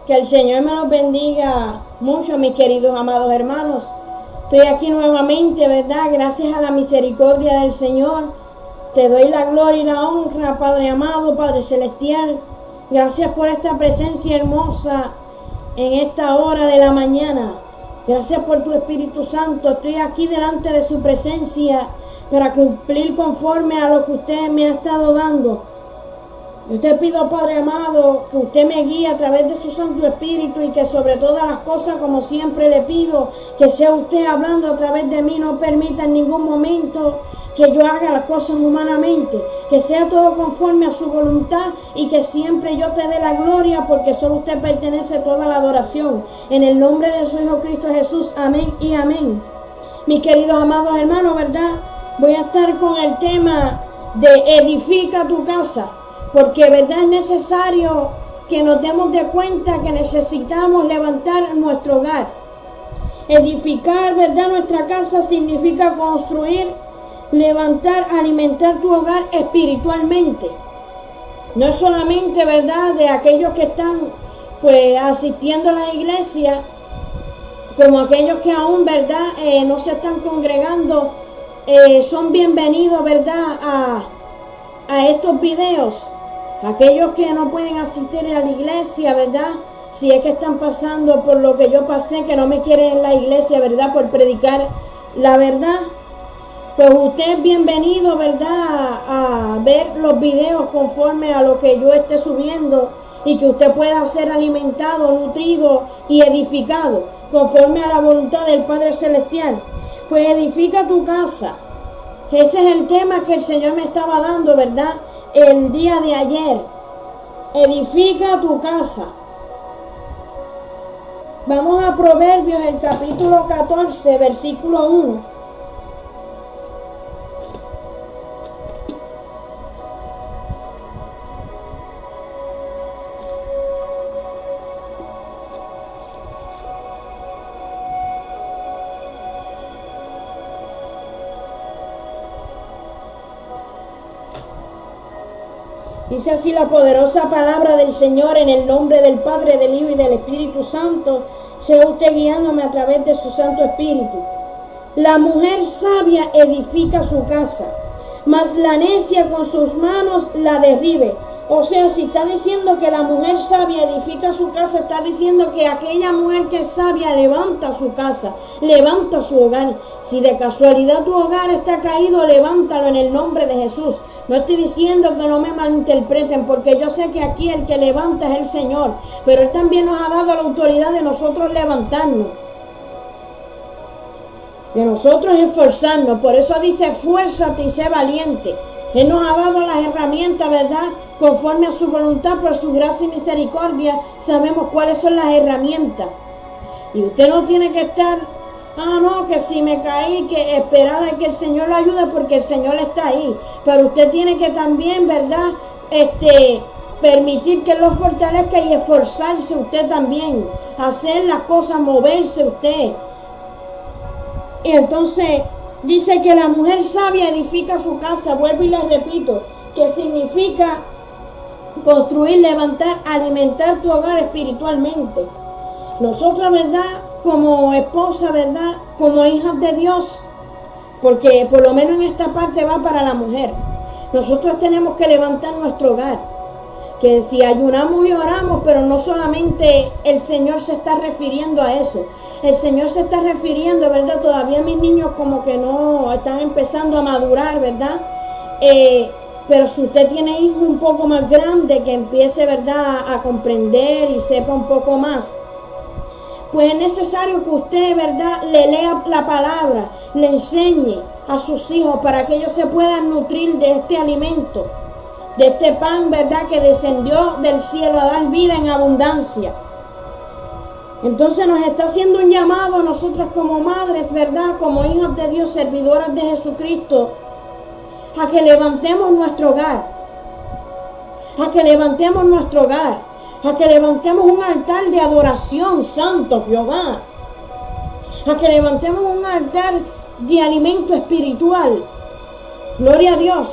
Que el Señor me los bendiga mucho, mis queridos amados hermanos. Estoy aquí nuevamente, ¿verdad? Gracias a la misericordia del Señor. Te doy la gloria y la honra, Padre amado, Padre celestial. Gracias por esta presencia hermosa en esta hora de la mañana. Gracias por tu Espíritu Santo. Estoy aquí delante de su presencia para cumplir conforme a lo que usted me ha estado dando. Yo te pido, Padre amado, que usted me guíe a través de su Santo Espíritu y que sobre todas las cosas, como siempre le pido, que sea usted hablando a través de mí. No permita en ningún momento que yo haga las cosas humanamente, que sea todo conforme a su voluntad y que siempre yo te dé la gloria, porque solo usted pertenece toda la adoración. En el nombre de su Hijo Cristo Jesús, amén y amén. Mis queridos amados hermanos, ¿verdad? Voy a estar con el tema de edifica tu casa, porque verdad es necesario que nos demos de cuenta que necesitamos levantar nuestro hogar. Edificar, verdad, nuestra casa significa construir, levantar, alimentar tu hogar espiritualmente. No es solamente, verdad, de aquellos que están pues asistiendo a la iglesia, como aquellos que aún, verdad, no se están congregando, son bienvenidos, verdad, a estos videos. Aquellos que no pueden asistir a la iglesia, ¿verdad? Si es que están pasando por lo que yo pasé, que no me quieren en la iglesia, ¿verdad? Por predicar la verdad. Pues usted es bienvenido, ¿verdad? A ver los videos conforme a lo que yo esté subiendo y que usted pueda ser alimentado, nutrido y edificado conforme a la voluntad del Padre Celestial. Pues edifica tu casa. Ese es el tema que el Señor me estaba dando, ¿verdad? El día de ayer. Edifica tu casa. Vamos a Proverbios, el capítulo 14, versículo 1. Dice así la poderosa palabra del Señor: en el nombre del Padre, del Hijo y del Espíritu Santo, sea usted guiándome a través de su Santo Espíritu. La mujer sabia edifica su casa, mas la necia con sus manos la derribe. O sea, si está diciendo que la mujer sabia edifica su casa, está diciendo que aquella mujer que es sabia levanta su casa, levanta su hogar. Si de casualidad tu hogar está caído, levántalo en el nombre de Jesús. No estoy diciendo que no me malinterpreten, porque yo sé que aquí el que levanta es el Señor, pero Él también nos ha dado la autoridad de nosotros levantarnos, de nosotros esforzarnos. Por eso dice: esfuérzate y sé valiente. Él nos ha dado las herramientas, ¿verdad? Conforme a su voluntad, por su gracia y misericordia, sabemos cuáles son las herramientas. Y usted no tiene que estar, no, que si me caí, que esperar a que el Señor lo ayude, porque el Señor está ahí. Pero usted tiene que también, ¿verdad? Permitir que Él lo fortalezca y esforzarse usted también, hacer las cosas, moverse usted. Y entonces dice que la mujer sabia edifica su casa. Vuelvo y les repito, que significa construir, levantar, alimentar tu hogar espiritualmente. Nosotros, ¿verdad? Como esposa, ¿verdad? Como hijas de Dios, porque por lo menos en esta parte va para la mujer. Nosotros tenemos que levantar nuestro hogar. Que si ayunamos y oramos, pero no solamente el Señor se está refiriendo a eso. El Señor se está refiriendo, ¿verdad? Todavía mis niños como que no están empezando a madurar, ¿verdad? Pero si usted tiene hijos un poco más grandes, que empiece, ¿verdad?, a comprender y sepa un poco más, pues es necesario que usted, ¿verdad?, le lea la palabra, le enseñe a sus hijos para que ellos se puedan nutrir de este alimento, de este pan, ¿verdad?, que descendió del cielo a dar vida en abundancia. Entonces nos está haciendo un llamado a nosotras como madres, ¿verdad?, como hijas de Dios, servidoras de Jesucristo, a que levantemos nuestro hogar, a que levantemos nuestro hogar, a que levantemos un altar de adoración, santo Jehová, a que levantemos un altar de alimento espiritual. Gloria a Dios.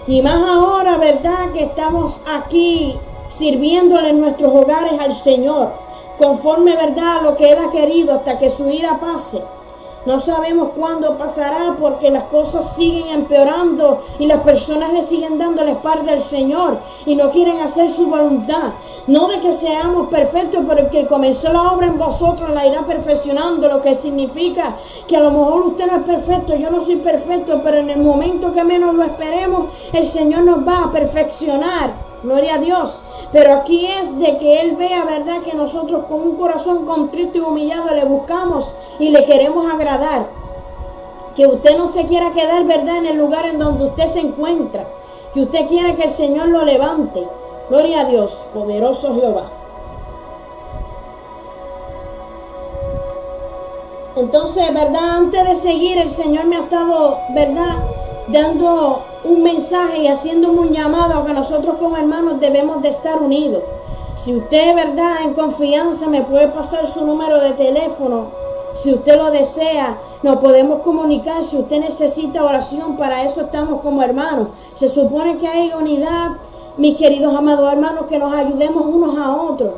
Y más ahora, ¿verdad?, que estamos aquí sirviéndole en nuestros hogares al Señor, conforme, ¿verdad?, a lo que Él ha querido hasta que su ira pase. No sabemos cuándo pasará porque las cosas siguen empeorando y las personas le siguen dando la espalda al Señor y no quieren hacer su voluntad. No de que seamos perfectos, pero el que comenzó la obra en vosotros la irá perfeccionando, lo que significa que a lo mejor usted no es perfecto, yo no soy perfecto, pero en el momento que menos lo esperemos, el Señor nos va a perfeccionar. Gloria a Dios. Pero aquí es de que Él vea, ¿verdad?, que nosotros con un corazón contrito y humillado le buscamos y le queremos agradar. Que usted no se quiera quedar, ¿verdad?, en el lugar en donde usted se encuentra. Que usted quiera que el Señor lo levante. Gloria a Dios, poderoso Jehová. Entonces, ¿verdad?, antes de seguir, el Señor me ha estado, ¿verdad?, dando un mensaje y haciéndome un llamado a que nosotros como hermanos debemos de estar unidos. Si usted, ¿verdad?, en confianza me puede pasar su número de teléfono, si usted lo desea, nos podemos comunicar. Si usted necesita oración, para eso estamos como hermanos. Se supone que hay unidad, mis queridos amados hermanos, que nos ayudemos unos a otros,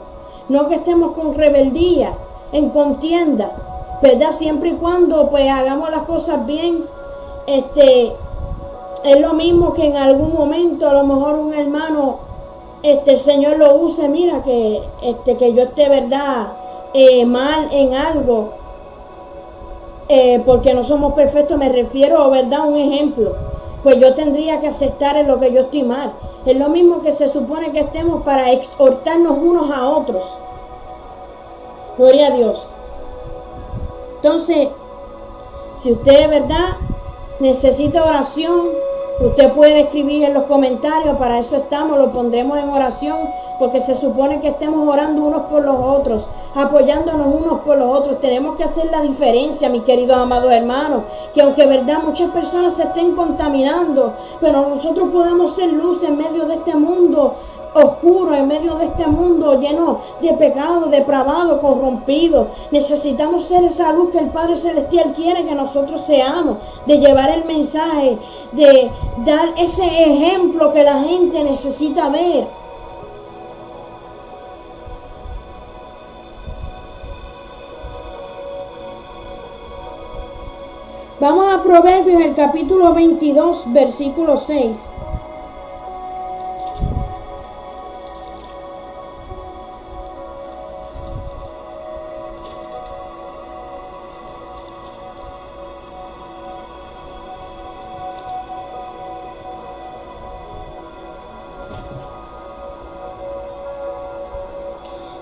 no que estemos con rebeldía, en contienda, ¿verdad? Siempre y cuando pues hagamos las cosas bien. Es lo mismo que en algún momento a lo mejor un hermano, el Señor lo use, mira, que yo esté, ¿verdad?, mal en algo, porque no somos perfectos, me refiero, ¿verdad?, a un ejemplo, pues yo tendría que aceptar en lo que yo estoy mal. Es lo mismo que se supone que estemos para exhortarnos unos a otros. Gloria a Dios. Entonces, si usted, ¿verdad?, necesita oración, usted puede escribir en los comentarios, para eso estamos, lo pondremos en oración, porque se supone que estemos orando unos por los otros, apoyándonos unos por los otros. Tenemos que hacer la diferencia, mis queridos amados hermanos, que aunque, ¿verdad?, muchas personas se estén contaminando, pero nosotros podemos ser luz en medio de este mundo oscuro, en medio de este mundo lleno de pecado, depravado, corrompido. Necesitamos ser esa luz que el Padre Celestial quiere que nosotros seamos, de llevar el mensaje, de dar ese ejemplo que la gente necesita ver. Vamos a Proverbios, el capítulo 22, versículo 6.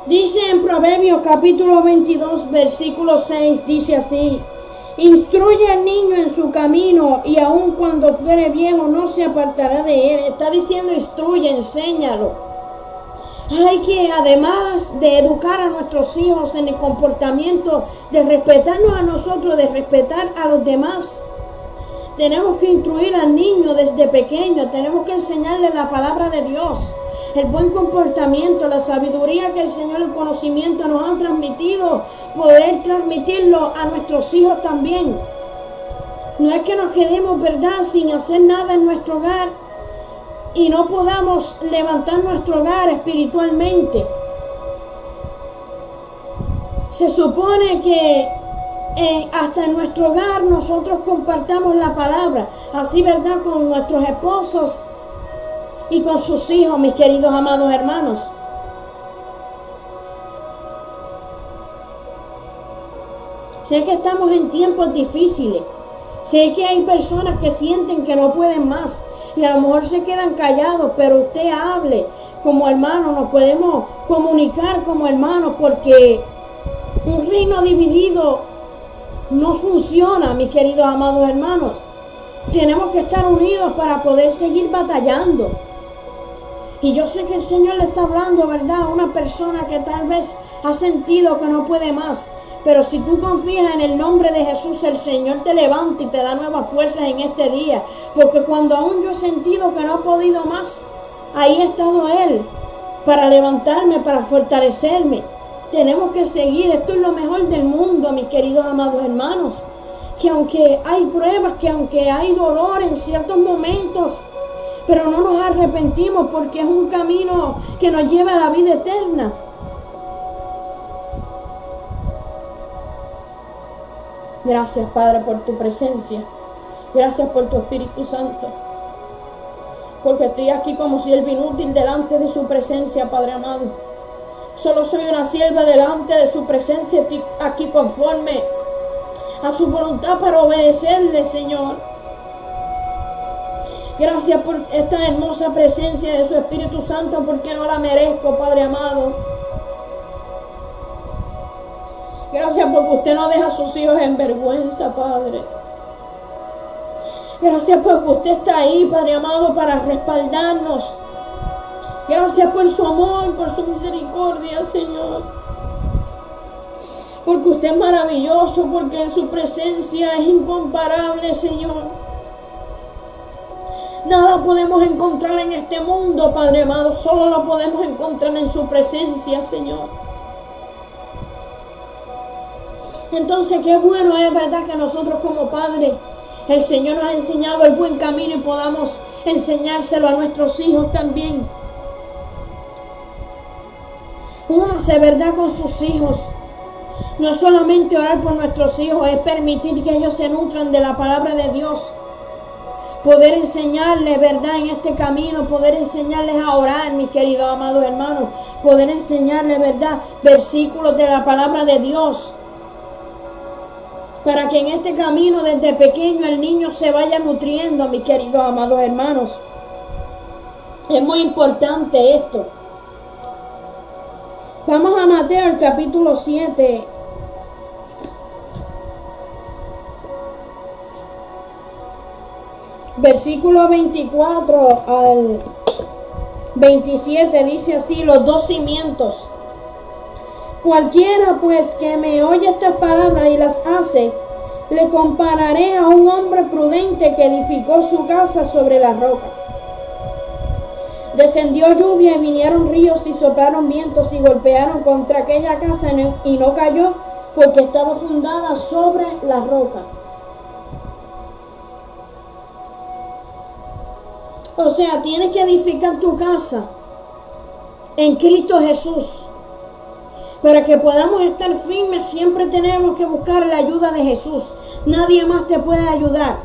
Dice en Proverbios capítulo 22, versículo 6, dice así: instruye al niño en su camino, y aun cuando fuere viejo no se apartará de él. Está diciendo instruye, enséñalo. Hay que, además de educar a nuestros hijos en el comportamiento, de respetarnos a nosotros, de respetar a los demás, tenemos que instruir al niño desde pequeño. Tenemos que enseñarle la palabra de Dios, el buen comportamiento, la sabiduría que el Señor, el conocimiento nos han transmitido, poder transmitirlo a nuestros hijos también. No es que nos quedemos, ¿verdad?, sin hacer nada en nuestro hogar y no podamos levantar nuestro hogar espiritualmente. Se supone que hasta en nuestro hogar nosotros compartamos la palabra, así, ¿verdad?, con nuestros esposos y con sus hijos, mis queridos amados hermanos. Sé que estamos en tiempos difíciles, sé que hay personas que sienten que no pueden más y a lo mejor se quedan callados, pero usted hable como hermano, nos podemos comunicar como hermanos, porque un reino dividido no funciona, mis queridos amados hermanos. Tenemos que estar unidos para poder seguir batallando. Y yo sé que el Señor le está hablando, ¿verdad?, a una persona que tal vez ha sentido que no puede más. Pero si tú confías en el nombre de Jesús, el Señor te levanta y te da nuevas fuerzas en este día. Porque cuando aún yo he sentido que no he podido más, ahí ha estado Él para levantarme, para fortalecerme. Tenemos que seguir. Esto es lo mejor del mundo, mis queridos amados hermanos. Que aunque hay pruebas, que aunque hay dolor en ciertos momentos, pero no nos arrepentimos porque es un camino que nos lleva a la vida eterna. Gracias, Padre, por tu presencia. Gracias por tu Espíritu Santo. Porque estoy aquí como sierva inútil delante de su presencia, Padre amado. Solo soy una sierva delante de su presencia, aquí conforme a su voluntad para obedecerle, Señor. Gracias por esta hermosa presencia de su Espíritu Santo, porque no la merezco, Padre amado. Gracias porque usted no deja a sus hijos en vergüenza, Padre. Gracias porque usted está ahí, Padre amado, para respaldarnos. Gracias por su amor, por su misericordia, Señor. Porque usted es maravilloso, porque en su presencia es incomparable, Señor. Nada podemos encontrar en este mundo, Padre amado. Solo lo podemos encontrar en su presencia, Señor. Entonces, qué bueno es, ¿verdad?, que nosotros como padres, el Señor nos ha enseñado el buen camino y podamos enseñárselo a nuestros hijos también. Únase, ¿verdad?, con sus hijos. No es solamente orar por nuestros hijos, es permitir que ellos se nutran de la palabra de Dios. Poder enseñarles, ¿verdad?, en este camino, poder enseñarles a orar, mis queridos amados hermanos. Poder enseñarles, ¿verdad?, versículos de la palabra de Dios. Para que en este camino desde pequeño el niño se vaya nutriendo, mis queridos amados hermanos. Es muy importante esto. Vamos a Mateo, el capítulo 7. Versículo 24 al 27 dice así, los dos cimientos. Cualquiera pues que me oye estas palabras y las hace, le compararé a un hombre prudente que edificó su casa sobre la roca. Descendió lluvia y vinieron ríos y soplaron vientos y golpearon contra aquella casa y no cayó porque estaba fundada sobre la roca. O sea, tienes que edificar tu casa en Cristo Jesús. Para que podamos estar firmes, siempre tenemos que buscar la ayuda de Jesús. Nadie más te puede ayudar.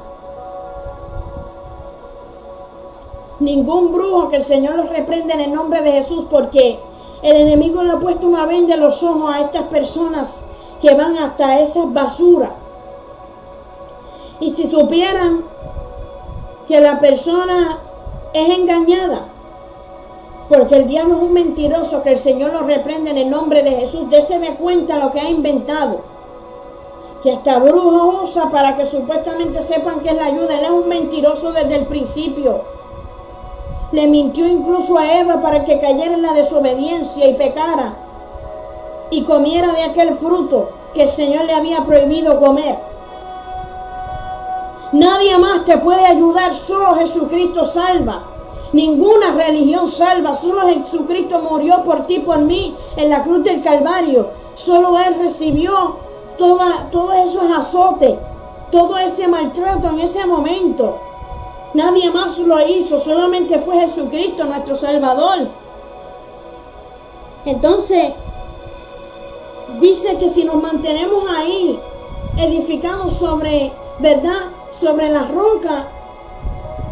Ningún brujo, que el Señor los reprenda en el nombre de Jesús, porque el enemigo le ha puesto una venda en los ojos a estas personas que van hasta esas basuras. Y si supieran que la persona es engañada, porque el diablo es un mentiroso, que el Señor lo reprende en el nombre de Jesús. Déseme cuenta lo que ha inventado. Que hasta brujo usa para que supuestamente sepan que es la ayuda. Él es un mentiroso desde el principio. Le mintió incluso a Eva para que cayera en la desobediencia y pecara. Y comiera de aquel fruto que el Señor le había prohibido comer. Nadie más te puede ayudar, solo Jesucristo salva. Ninguna religión salva, solo Jesucristo murió por ti, por mí, en la cruz del Calvario. Solo Él recibió todos esos azotes, todo ese maltrato en ese momento. Nadie más lo hizo, solamente fue Jesucristo, nuestro Salvador. Entonces, dice que si nos mantenemos ahí, edificados sobre, ¿verdad?, sobre la roca,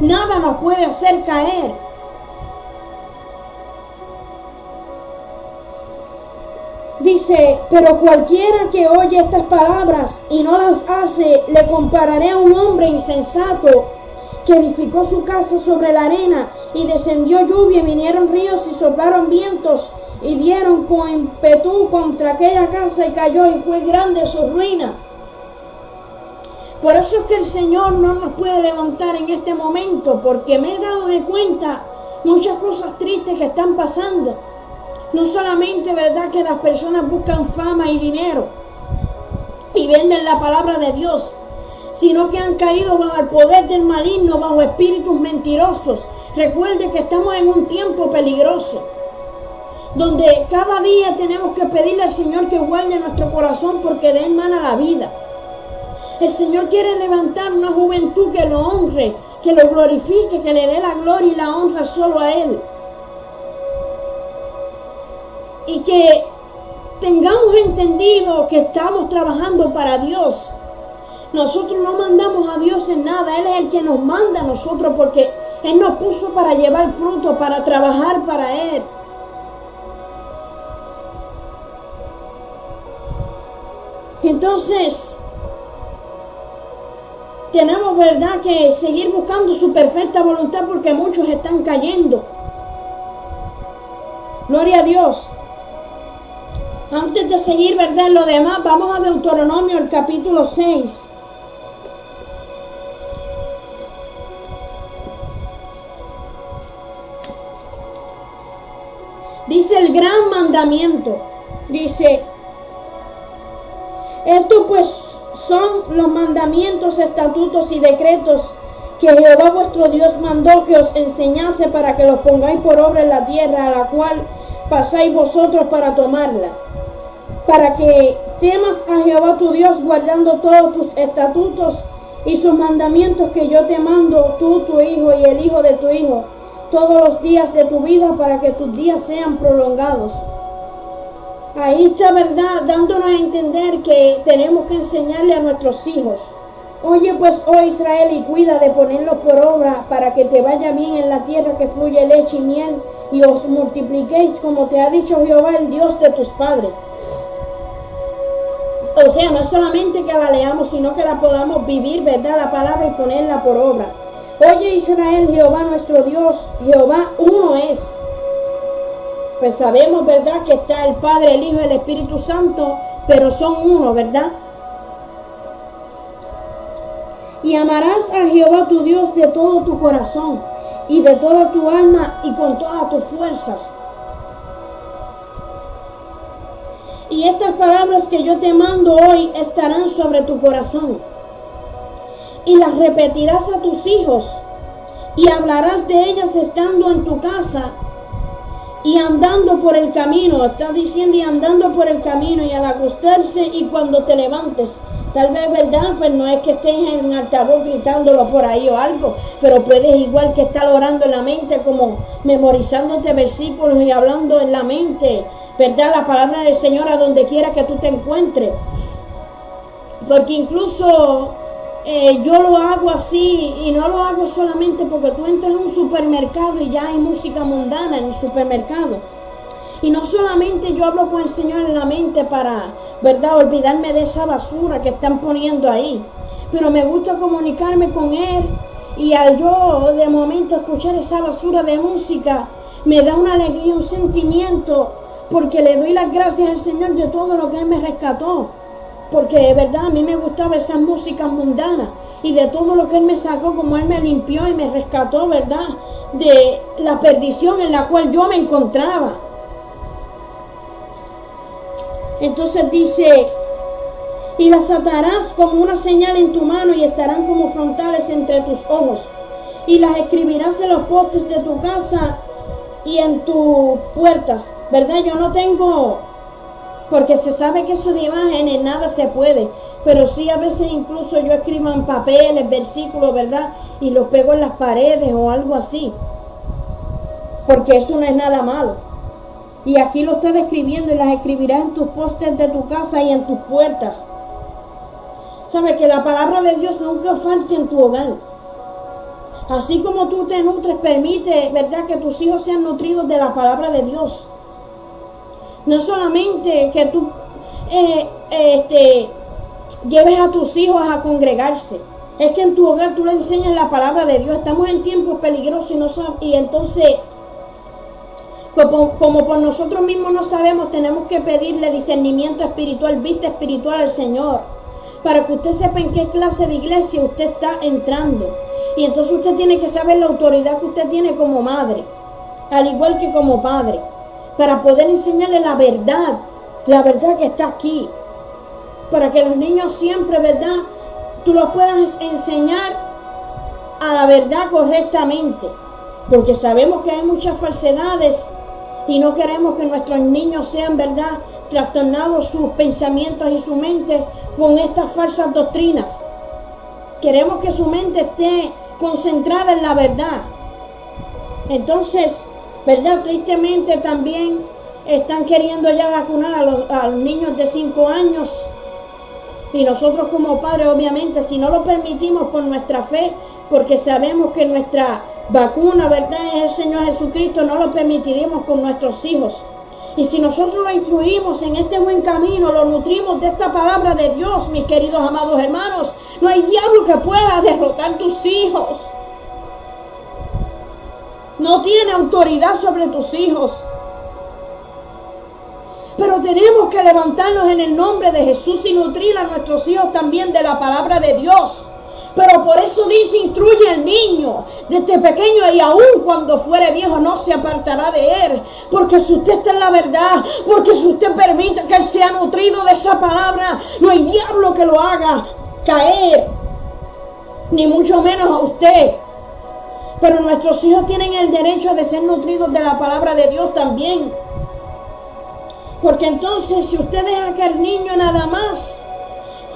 nada nos puede hacer caer. Dice, pero cualquiera que oye estas palabras y no las hace, le compararé a un hombre insensato que edificó su casa sobre la arena, y descendió lluvia, y vinieron ríos y soplaron vientos, y dieron con ímpetu contra aquella casa, y cayó, y fue grande su ruina. Por eso es que el Señor no nos puede levantar en este momento, porque me he dado de cuenta muchas cosas tristes que están pasando. No solamente, ¿verdad?, que las personas buscan fama y dinero y venden la palabra de Dios, sino que han caído bajo el poder del maligno, bajo espíritus mentirosos. Recuerde que estamos en un tiempo peligroso, donde cada día tenemos que pedirle al Señor que guarde nuestro corazón, porque de Él mana la vida. El Señor quiere levantar una juventud que lo honre, que lo glorifique, que le dé la gloria y la honra solo a Él. Y que tengamos entendido que estamos trabajando para Dios. Nosotros no mandamos a Dios en nada, Él es el que nos manda a nosotros, porque Él nos puso para llevar fruto, para trabajar para Él. Entonces, tenemos, verdad, que seguir buscando su perfecta voluntad, porque muchos están cayendo. Gloria a Dios. Antes de seguir, verdad, en lo demás, vamos a Deuteronomio, el capítulo 6. Dice el gran mandamiento. Dice: estos pues son los mandamientos, estatutos y decretos que Jehová vuestro Dios mandó que os enseñase, para que los pongáis por obra en la tierra a la cual pasáis vosotros para tomarla, para que temas a Jehová tu Dios, guardando todos tus estatutos y sus mandamientos que yo te mando, tú, tu hijo y el hijo de tu hijo, todos los días de tu vida, para que tus días sean prolongados. Ahí está, verdad, dándonos a entender que tenemos que enseñarle a nuestros hijos. Oye pues, oh Israel, y cuida de ponerlos por obra, para que te vaya bien en la tierra que fluye leche y miel, y os multipliquéis, como te ha dicho Jehová, el Dios de tus padres. O sea, no es solamente que la leamos, sino que la podamos vivir, verdad, la palabra, y ponerla por obra. Oye Israel, Jehová nuestro Dios, Jehová uno es. Pues sabemos, verdad, que está el Padre, el Hijo y el Espíritu Santo, pero son uno, ¿verdad? Y amarás a Jehová tu Dios de todo tu corazón y de toda tu alma y con todas tus fuerzas. Y estas palabras que yo te mando hoy estarán sobre tu corazón, y las repetirás a tus hijos, y hablarás de ellas estando en tu casa y andando por el camino. Está diciendo, y andando por el camino, y al acostarse y cuando te levantes. Tal vez, verdad, pues no es que estés en altavoz gritándolo por ahí o algo, pero puedes igual que estar orando en la mente, como memorizándote versículos y hablando en la mente, verdad, la palabra del Señor a donde quiera que tú te encuentres. Porque incluso yo lo hago así, y no lo hago solamente porque tú entras a un supermercado y ya hay música mundana en el supermercado. Y no solamente yo hablo con el Señor en la mente para, verdad, olvidarme de esa basura que están poniendo ahí, pero me gusta comunicarme con Él, y al yo de momento escuchar esa basura de música, me da una alegría, un sentimiento, porque le doy las gracias al Señor de todo lo que Él me rescató. Porque de verdad a mí me gustaba esa música mundana, y de todo lo que Él me sacó, como Él me limpió y me rescató, verdad, de la perdición en la cual yo me encontraba. Entonces dice: y las atarás como una señal en tu mano, y estarán como frontales entre tus ojos, y las escribirás en los postes de tu casa y en tus puertas. ¿Verdad? Yo no tengo, porque se sabe que eso de imágenes nada se puede, pero sí a veces incluso yo escribo en papeles, versículos, ¿verdad? Y los pego en las paredes o algo así, porque eso no es nada malo. Y aquí lo está describiendo: y las escribirás en tus postes de tu casa y en tus puertas. ¿Sabes? Que la palabra de Dios nunca falte en tu hogar. Así como tú te nutres, permite, ¿verdad?, que tus hijos sean nutridos de la palabra de Dios. No solamente que tú lleves a tus hijos a congregarse, es que en tu hogar tú le enseñas la palabra de Dios. Estamos en tiempos peligrosos y entonces, como por nosotros mismos no sabemos, tenemos que pedirle discernimiento espiritual, vista espiritual al Señor, para que usted sepa en qué clase de iglesia usted está entrando. Y entonces usted tiene que saber la autoridad que usted tiene como madre, al igual que como padre, para poder enseñarle la verdad que está aquí, para que los niños siempre, ¿verdad?, tú los puedas enseñar a la verdad correctamente, porque sabemos que hay muchas falsedades y no queremos que nuestros niños sean, ¿verdad?, trastornados sus pensamientos y su mente con estas falsas doctrinas. Queremos que su mente esté concentrada en la verdad. Entonces, ¿verdad? Tristemente también están queriendo ya vacunar a los niños de 5 años. Y nosotros como padres, obviamente, si no lo permitimos por nuestra fe, porque sabemos que nuestra vacuna, ¿verdad?, es el Señor Jesucristo, no lo permitiremos con nuestros hijos. Y si nosotros lo instruimos en este buen camino, lo nutrimos de esta palabra de Dios, mis queridos amados hermanos, no hay diablo que pueda derrotar tus hijos. No tiene autoridad sobre tus hijos. Pero tenemos que levantarnos en el nombre de Jesús y nutrir a nuestros hijos también de la palabra de Dios. Pero por eso dice, instruye al niño desde pequeño y aún cuando fuere viejo no se apartará de él. Porque si usted está en la verdad, porque si usted permite que él sea nutrido de esa palabra, no hay diablo que lo haga caer, ni mucho menos a usted. Pero nuestros hijos tienen el derecho de ser nutridos de la palabra de Dios también. Porque entonces si usted deja que el niño nada más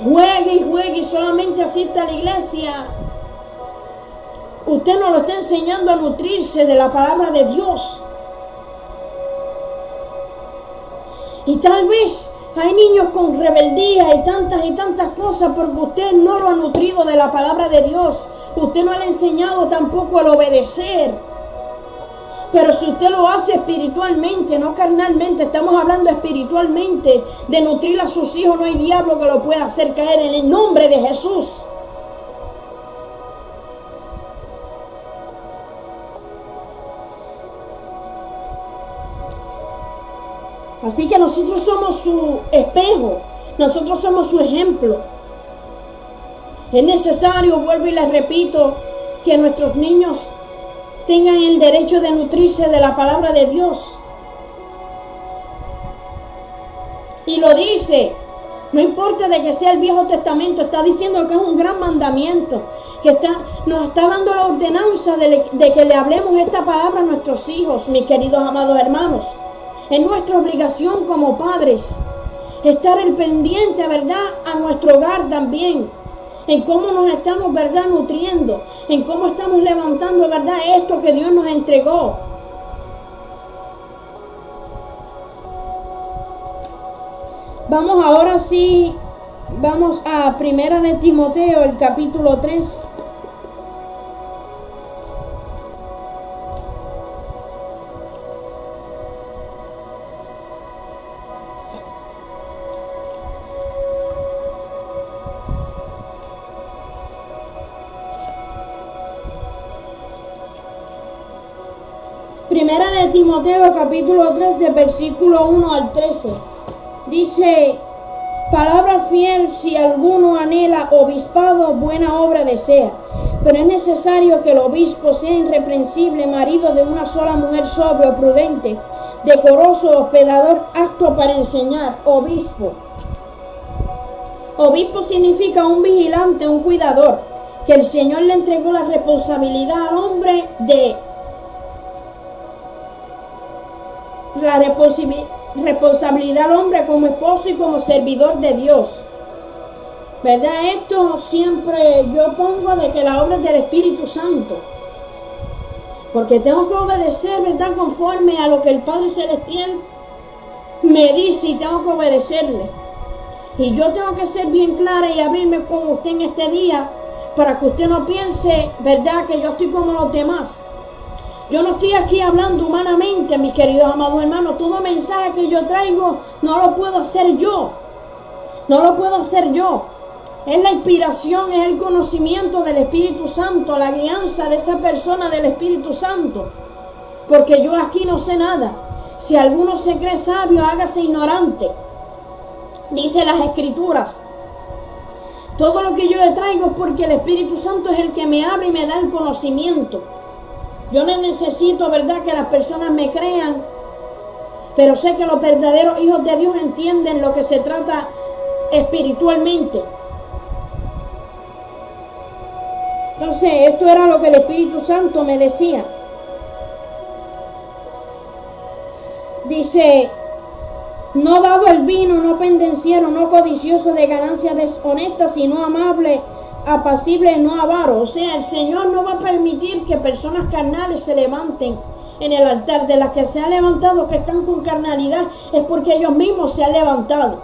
juegue y solamente asista a la iglesia, usted no lo está enseñando a nutrirse de la palabra de Dios. Y tal vez hay niños con rebeldía y tantas cosas porque usted no lo ha nutrido de la palabra de Dios. Usted no le ha enseñado tampoco al obedecer. Pero si usted lo hace espiritualmente, no carnalmente, estamos hablando espiritualmente, de nutrir a sus hijos, no hay diablo que lo pueda hacer caer en el nombre de Jesús. Así que nosotros somos su espejo, nosotros somos su ejemplo. Es necesario, vuelvo y les repito, que nuestros niños tengan el derecho de nutrirse de la palabra de Dios. Y lo dice, no importa de que sea el Viejo Testamento, está diciendo que es un gran mandamiento, que nos está dando la ordenanza de que le hablemos esta palabra a nuestros hijos, mis queridos amados hermanos. Es nuestra obligación como padres estar el pendiente, ¿verdad?, a nuestro hogar también, en cómo nos estamos, ¿verdad?, nutriendo, en cómo estamos levantando, ¿verdad?, esto que Dios nos entregó. Vamos ahora sí, vamos a Primera de Timoteo, el capítulo 3. Primera de Timoteo, capítulo 3, de versículo 1 al 13. Dice, palabra fiel, si alguno anhela obispado, buena obra desea. Pero es necesario que el obispo sea irreprensible, marido de una sola mujer, sobrio, prudente, decoroso, hospedador, apto para enseñar. Obispo. Obispo significa un vigilante, un cuidador, que el Señor le entregó la responsabilidad al hombre de la responsabilidad al hombre como esposo y como servidor de Dios. ¿Verdad? Esto siempre yo pongo de que la obra es del Espíritu Santo. Porque tengo que obedecer, ¿verdad?, conforme a lo que el Padre Celestial me dice y tengo que obedecerle. Y yo tengo que ser bien clara y abrirme con usted en este día para que usted no piense, ¿verdad?, que yo estoy como los demás. Yo no estoy aquí hablando humanamente, mis queridos amados hermanos. Todo mensaje que yo traigo no lo puedo hacer yo. No lo puedo hacer yo. Es la inspiración, es el conocimiento del Espíritu Santo, la guianza de esa persona del Espíritu Santo. Porque yo aquí no sé nada. Si alguno se cree sabio, hágase ignorante. Dice las Escrituras. Todo lo que yo le traigo es porque el Espíritu Santo es el que me habla y me da el conocimiento. Yo no necesito, ¿verdad?, que las personas me crean, pero sé que los verdaderos hijos de Dios entienden lo que se trata espiritualmente. Entonces, esto era lo que el Espíritu Santo me decía. Dice, no dado el vino, no pendenciero, no codicioso de ganancia deshonesta, sino amable, apacible, no avaro. O sea, el Señor no va a permitir que personas carnales se levanten en el altar. De las que se han levantado que están con carnalidad es porque ellos mismos se han levantado.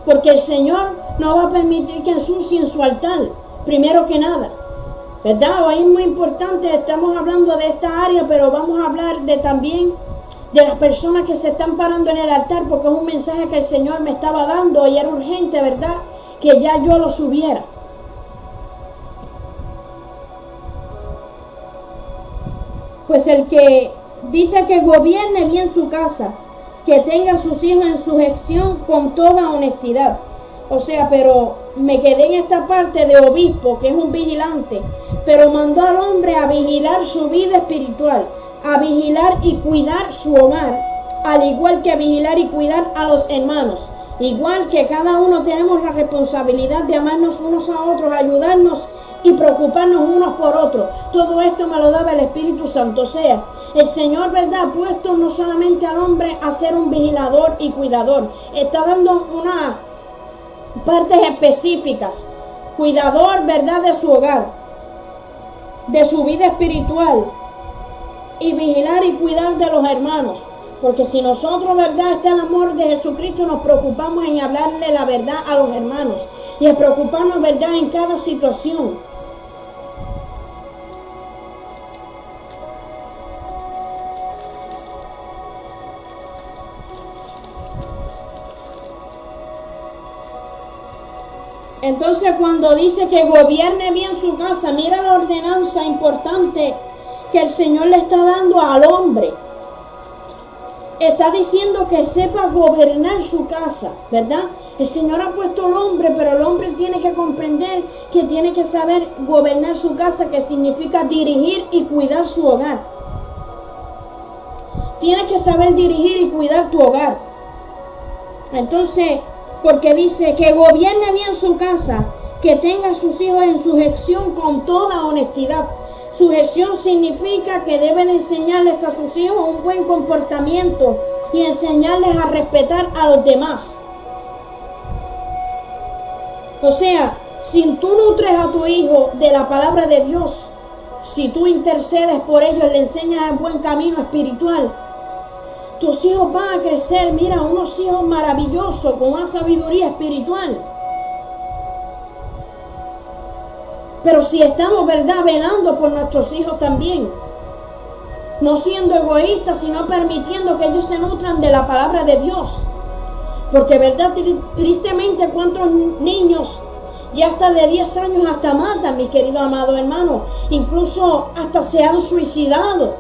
Porque el Señor no va a permitir que ensucien su altar, primero que nada. ¿Verdad? Hoy es muy importante, estamos hablando de esta área, pero vamos a hablar también de las personas que se están parando en el altar, porque es un mensaje que el Señor me estaba dando y era urgente, ¿verdad?, que ya yo lo subiera. Pues el que dice que gobierne bien su casa, que tenga a sus hijos en sujeción con toda honestidad. O sea, pero me quedé en esta parte de obispo, que es un vigilante, pero mandó al hombre a vigilar su vida espiritual, a vigilar y cuidar su hogar, al igual que a vigilar y cuidar a los hermanos. Igual que cada uno tenemos la responsabilidad de amarnos unos a otros, ayudarnos y preocuparnos unos por otros. Todo esto me lo daba el Espíritu Santo. O sea, el Señor, ¿verdad?, ha puesto no solamente al hombre a ser un vigilador y cuidador, está dando unas partes específicas. Cuidador, ¿verdad?, de su hogar, de su vida espiritual, y vigilar y cuidar de los hermanos. Porque si nosotros, ¿verdad?, está el amor de Jesucristo, nos preocupamos en hablarle la verdad a los hermanos y en preocuparnos, ¿verdad?, en cada situación. Entonces, cuando dice que gobierne bien su casa, mira la ordenanza importante que el Señor le está dando al hombre. Está diciendo que sepa gobernar su casa, ¿verdad? El Señor ha puesto al hombre, pero el hombre tiene que comprender que tiene que saber gobernar su casa, que significa dirigir y cuidar su hogar. Tienes que saber dirigir y cuidar tu hogar. Entonces, porque dice que gobierne bien su casa, que tenga a sus hijos en sujeción con toda honestidad. Sujeción significa que deben enseñarles a sus hijos un buen comportamiento y enseñarles a respetar a los demás. O sea, si tú nutres a tu hijo de la palabra de Dios, si tú intercedes por ellos, le enseñas el buen camino espiritual, tus hijos van a crecer, mira, unos hijos maravillosos, con una sabiduría espiritual. Pero si estamos, ¿verdad?, velando por nuestros hijos también, no siendo egoístas, sino permitiendo que ellos se nutran de la palabra de Dios. Porque, ¿verdad?, tristemente, cuántos niños ya hasta de 10 años hasta matan, mis queridos amados hermanos, incluso hasta se han suicidado,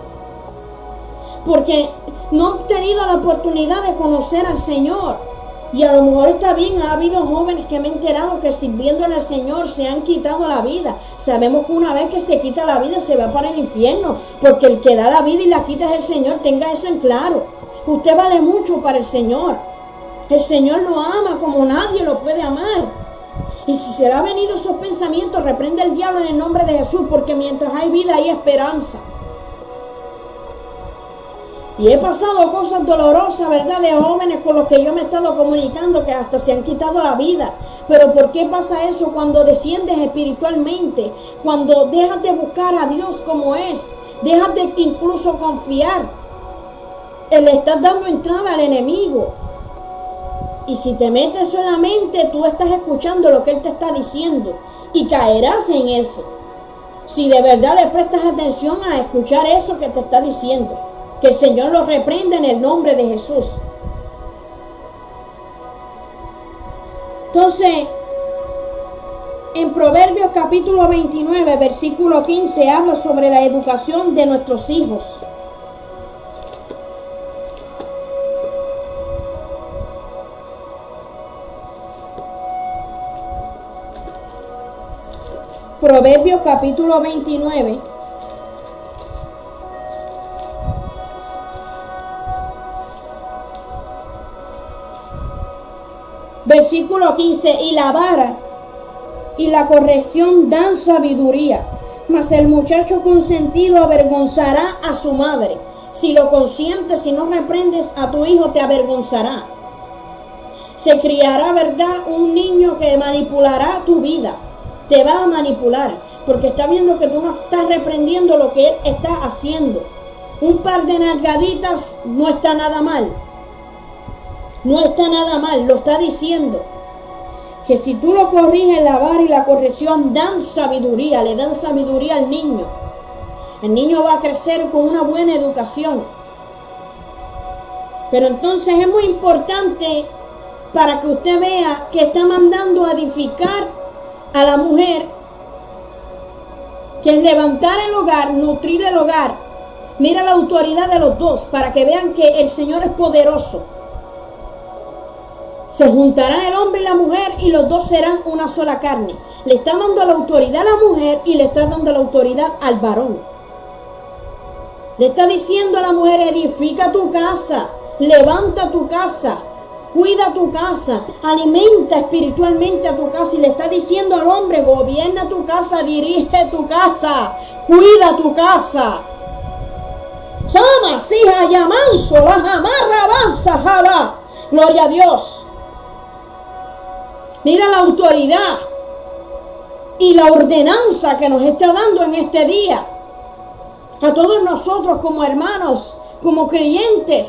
porque no han tenido la oportunidad de conocer al Señor. Y a lo mejor está bien, ha habido jóvenes que me he enterado que sirviéndole al Señor se han quitado la vida. Sabemos que una vez que se quita la vida se va para el infierno, porque el que da la vida y la quita es el Señor, tenga eso en claro. Usted vale mucho para el Señor. El Señor lo ama como nadie lo puede amar. Y si se le ha venido esos pensamientos, reprende el diablo en el nombre de Jesús, porque mientras hay vida hay esperanza. Y he pasado cosas dolorosas, ¿verdad?, de jóvenes con los que yo me he estado comunicando que hasta se han quitado la vida. Pero ¿por qué pasa eso? Cuando desciendes espiritualmente, cuando dejas de buscar a Dios como es, dejas de incluso confiar, le estás dando entrada al enemigo. Y si te metes solamente, tú estás escuchando lo que Él te está diciendo y caerás en eso. Si de verdad le prestas atención a escuchar eso que te está diciendo. Que el Señor lo reprenda en el nombre de Jesús. Entonces, en Proverbios capítulo 29, versículo 15, habla sobre la educación de nuestros hijos. Proverbios capítulo 29. Versículo 15, y la vara y la corrección dan sabiduría, mas el muchacho consentido avergonzará a su madre. Si lo consientes, si no reprendes a tu hijo, te avergonzará. Se criará, ¿verdad?, un niño que manipulará tu vida, te va a manipular, porque está viendo que tú no estás reprendiendo lo que él está haciendo. Un par de nalgaditas no está nada mal. No está nada mal, lo está diciendo. Que si tú lo corriges, la vara y la corrección dan sabiduría, le dan sabiduría al niño. El niño va a crecer con una buena educación. Pero entonces es muy importante para que usted vea que está mandando a edificar a la mujer, que es levantar el hogar, nutrir el hogar. Mira la autoridad de los dos para que vean que el Señor es poderoso. Se juntarán el hombre y la mujer y los dos serán una sola carne. Le está dando la autoridad a la mujer y le está dando la autoridad al varón. Le está diciendo a la mujer: edifica tu casa, levanta tu casa, cuida tu casa, alimenta espiritualmente a tu casa. Y le está diciendo al hombre: gobierna tu casa, dirige tu casa, cuida tu casa. Sama, hija, yamanso, la jamarra, avanza, jala. Gloria a Dios. Mira la autoridad y la ordenanza que nos está dando en este día a todos nosotros como hermanos, como creyentes.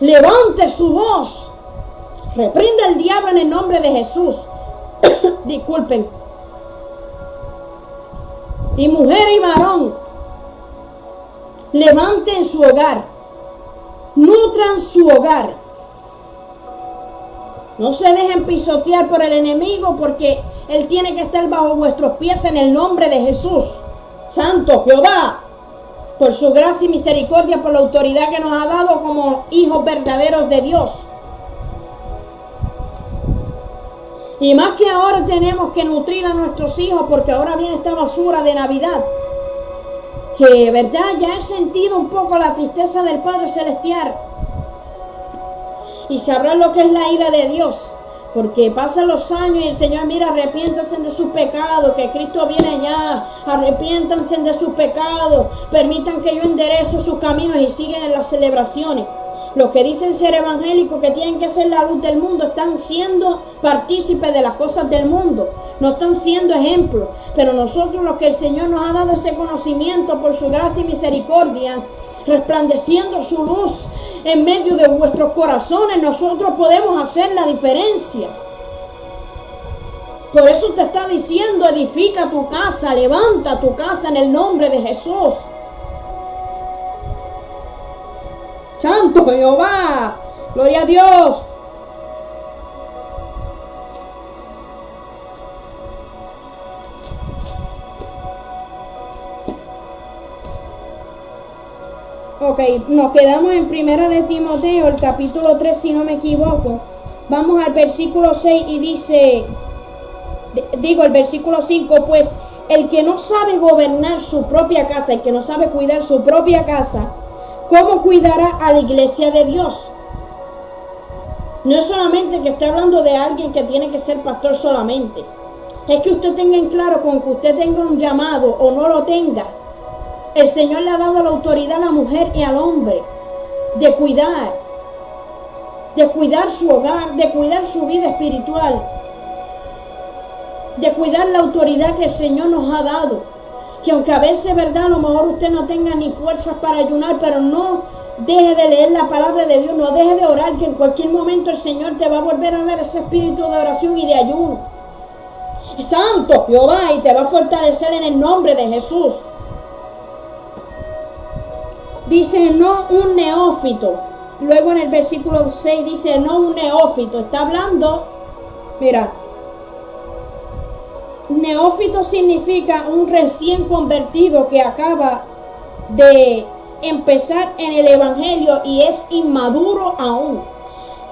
Levante su voz, reprenda al diablo en el nombre de Jesús. Disculpen. Y mujer y varón, levanten su hogar, nutran su hogar. No se dejen pisotear por el enemigo, porque él tiene que estar bajo vuestros pies en el nombre de Jesús. Santo Jehová, por su gracia y misericordia, por la autoridad que nos ha dado como hijos verdaderos de Dios. Y más que ahora tenemos que nutrir a nuestros hijos, porque ahora viene esta basura de Navidad, que verdad ya he sentido un poco la tristeza del Padre Celestial. Y sabrán lo que es la ira de Dios, porque pasan los años y el Señor: mira, arrepiéntanse de sus pecados, que Cristo viene ya, arrepiéntanse de sus pecados, permitan que yo enderece sus caminos, y siguen en las celebraciones. Los que dicen ser evangélicos, que tienen que ser la luz del mundo, están siendo partícipes de las cosas del mundo, no están siendo ejemplos. Pero nosotros, los que el Señor nos ha dado ese conocimiento por su gracia y misericordia, resplandeciendo su luz en medio de vuestros corazones, nosotros podemos hacer la diferencia. Por eso te está diciendo: edifica tu casa, levanta tu casa en el nombre de Jesús. Santo Jehová, gloria a Dios. Ok, nos quedamos en Primera de Timoteo, el capítulo 3, si no me equivoco. Vamos al versículo 6 y dice, el versículo 5, pues el que no sabe gobernar su propia casa, el que no sabe cuidar su propia casa, ¿cómo cuidará a la iglesia de Dios? No es solamente que esté hablando de alguien que tiene que ser pastor solamente. Es que usted tenga en claro, con que usted tenga un llamado o no lo tenga, el Señor le ha dado la autoridad a la mujer y al hombre de cuidar su hogar, de cuidar su vida espiritual, de cuidar la autoridad que el Señor nos ha dado. Que aunque a veces, verdad, a lo mejor usted no tenga ni fuerzas para ayunar, pero no deje de leer la palabra de Dios, no deje de orar, que en cualquier momento el Señor te va a volver a dar ese espíritu de oración y de ayuno. Santo Jehová, y te va a fortalecer en el nombre de Jesús. Dice: no un neófito. Luego en el versículo 6 dice: no un neófito. Está hablando, mira, neófito significa un recién convertido que acaba de empezar en el evangelio y es inmaduro aún.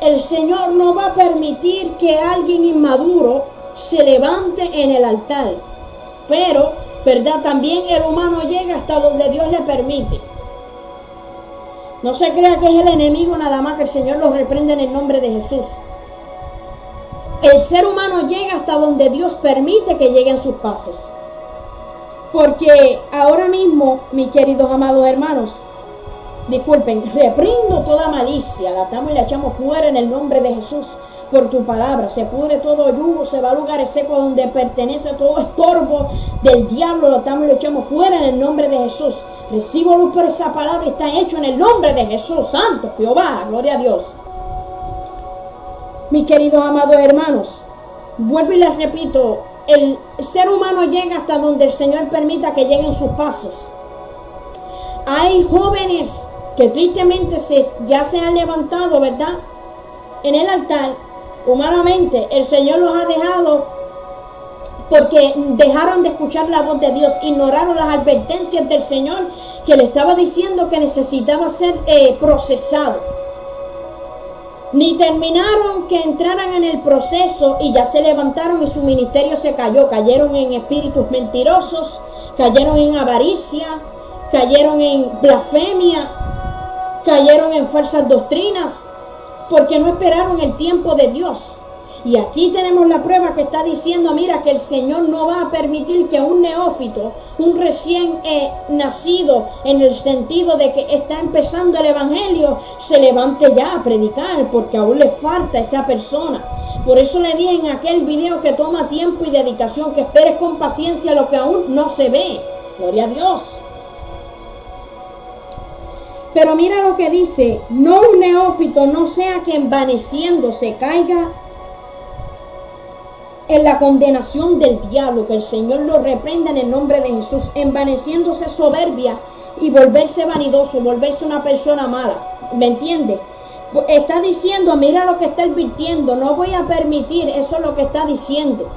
El Señor no va a permitir que alguien inmaduro se levante en el altar. Pero, verdad, también el humano llega hasta donde Dios le permite. No se crea que es el enemigo nada más, que el Señor los reprende en el nombre de Jesús. El ser humano llega hasta donde Dios permite que lleguen sus pasos. Porque ahora mismo, mis queridos amados hermanos, disculpen, reprendo toda malicia, la atamos y la echamos fuera en el nombre de Jesús. por tu palabra. Se pudre todo yugo, se va a lugares secos donde pertenece todo estorbo del diablo, lo echamos fuera en el nombre de Jesús. Recibo luz por esa palabra y está hecho en el nombre de Jesús. Santo Jehová, gloria a Dios. Mis queridos amados hermanos, vuelvo y les repito, el ser humano llega hasta donde el Señor permita que lleguen sus pasos. Hay jóvenes que tristemente ya se han levantado, ¿verdad?, en el altar. Humanamente el Señor los ha dejado porque dejaron de escuchar la voz de Dios, ignoraron las advertencias del Señor que le estaba diciendo que necesitaba ser procesado. Ni terminaron que entraran en el proceso y ya se levantaron y su ministerio se cayó. Cayeron en espíritus mentirosos, cayeron en avaricia, cayeron en blasfemia, cayeron en falsas doctrinas, porque no esperaron el tiempo de Dios. Y aquí tenemos la prueba que está diciendo, mira, que el Señor no va a permitir que un neófito, un recién nacido, en el sentido de que está empezando el evangelio, se levante ya a predicar, porque aún le falta a esa persona. Por eso le dije en aquel video que toma tiempo y dedicación, que esperes con paciencia lo que aún no se ve. Gloria a Dios. Pero mira lo que dice, no un neófito, no sea que envaneciéndose caiga en la condenación del diablo, que el Señor lo reprenda en el nombre de Jesús, envaneciéndose soberbia y volverse vanidoso, volverse una persona mala. ¿Me entiende? Está diciendo, mira lo que está advirtiendo, no voy a permitir, eso es lo que está diciendo.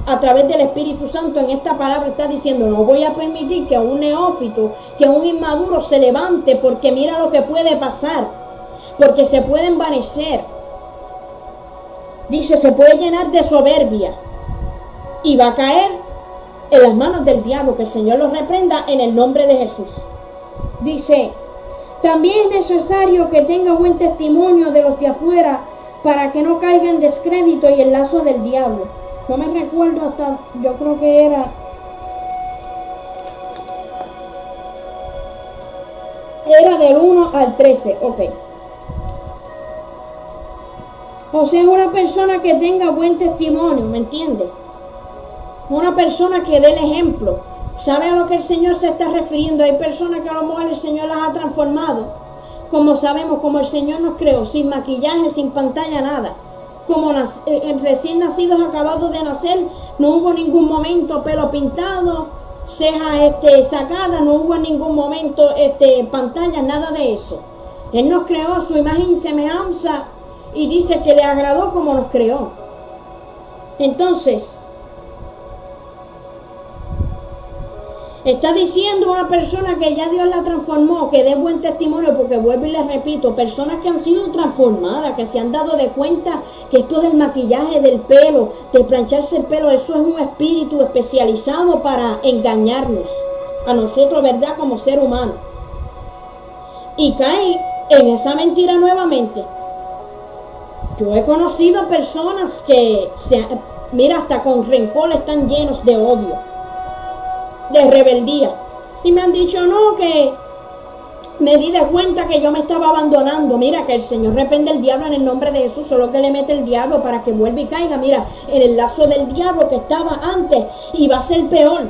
A través del Espíritu Santo en esta palabra está diciendo, no voy a permitir que un neófito, que un inmaduro se levante, porque mira lo que puede pasar, porque se puede envanecer. Dice, se puede llenar de soberbia y va a caer en las manos del diablo, que el Señor los reprenda en el nombre de Jesús. Dice, también es necesario que tenga buen testimonio de los de afuera para que no caiga en descrédito y el lazo del diablo. No me recuerdo hasta, yo creo que era del 1 al 13, ok. O sea, una persona que tenga buen testimonio, ¿me entiende? Una persona que dé el ejemplo. ¿Sabe a lo que el Señor se está refiriendo? Hay personas que a lo mejor el Señor las ha transformado. Como sabemos, como el Señor nos creó, sin maquillaje, sin pantalla, nada. Como recién nacidos, acabados de nacer, no hubo ningún momento pelo pintado, cejas sacadas, no hubo en ningún momento pantalla, nada de eso. Él nos creó a su imagen y semejanza y dice que le agradó como nos creó. Entonces, está diciendo una persona que ya Dios la transformó, que dé buen testimonio, porque vuelvo y les repito, personas que han sido transformadas, que se han dado de cuenta que esto del maquillaje, del pelo, de plancharse el pelo, eso es un espíritu especializado para engañarnos a nosotros, ¿verdad?, como ser humano. Y cae en esa mentira nuevamente. Yo he conocido personas que, mira, hasta con rencor están llenos de odio, de rebeldía. Y me han dicho, no, que me di de cuenta que yo me estaba abandonando. Mira, que el Señor reprende el diablo en el nombre de Jesús, solo que le mete el diablo para que vuelva y caiga, mira, en el lazo del diablo que estaba antes, y va a ser peor.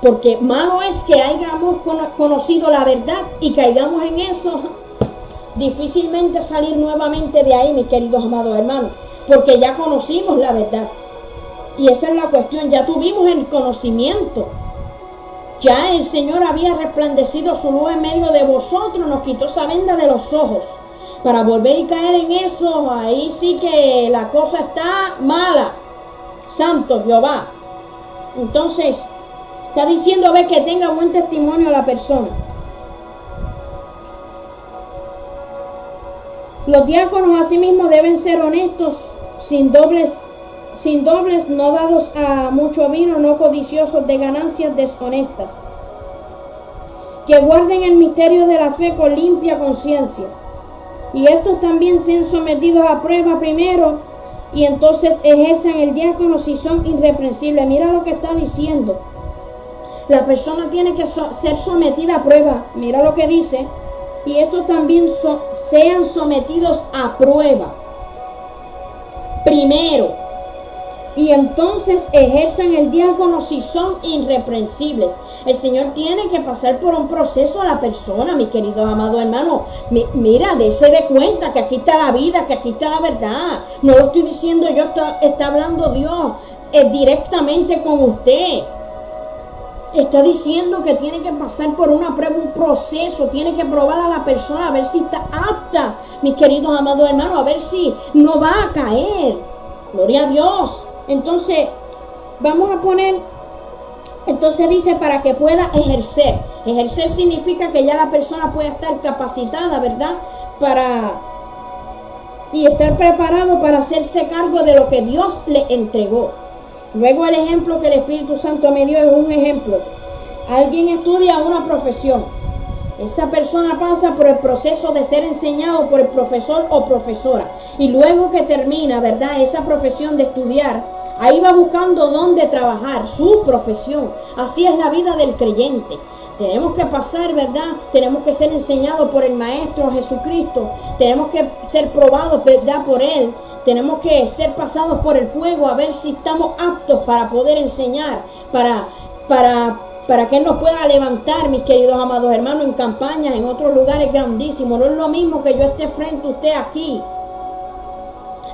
Porque malo es que hayamos conocido la verdad y caigamos en eso. Difícilmente salir nuevamente de ahí, mis queridos amados hermanos, porque ya conocimos la verdad. Y esa es la cuestión, ya tuvimos el conocimiento. Ya el Señor había resplandecido su luz en medio de vosotros, nos quitó esa venda de los ojos. Para volver y caer en eso, ahí sí que la cosa está mala. Santo Jehová. Entonces, está diciendo, a ver, que tenga buen testimonio la persona. Los diáconos asimismo deben ser honestos, sin dobles, no dados a mucho vino, no codiciosos de ganancias deshonestas, que guarden el misterio de la fe con limpia conciencia. Y estos también sean sometidos a prueba primero, y entonces ejerzan el diácono si son irreprensibles. Mira lo que está diciendo. La persona tiene que ser sometida a prueba. Mira lo que dice. Y estos también sean sometidos a prueba. primero. Y entonces ejerzan el diácono si son irreprensibles. El Señor tiene que pasar por un proceso a la persona, mi querido amado hermano. Mira, dése de cuenta que aquí está la vida, que aquí está la verdad. No lo estoy diciendo yo, está hablando Dios directamente con usted. Está diciendo que tiene que pasar por una prueba, un proceso, tiene que probar a la persona a ver si está apta, mis queridos amados hermanos, a ver si no va a caer. Gloria a Dios. Entonces, vamos a poner, entonces dice para que pueda ejercer. Ejercer significa que ya la persona puede estar capacitada, ¿verdad? Y estar preparado para hacerse cargo de lo que Dios le entregó. Luego el ejemplo que el Espíritu Santo me dio es un ejemplo. Alguien estudia una profesión. Esa persona pasa por el proceso de ser enseñado por el profesor o profesora. Y luego que termina, ¿verdad?, esa profesión de estudiar, ahí va buscando dónde trabajar, su profesión. Así es la vida del creyente. Tenemos que pasar, ¿verdad? Tenemos que ser enseñados por el Maestro Jesucristo. Tenemos que ser probados, ¿verdad?, por Él. Tenemos que ser pasados por el fuego a ver si estamos aptos para poder enseñar, para que Él nos pueda levantar, mis queridos amados hermanos, en campañas, en otros lugares grandísimos. No es lo mismo que yo esté frente a usted aquí,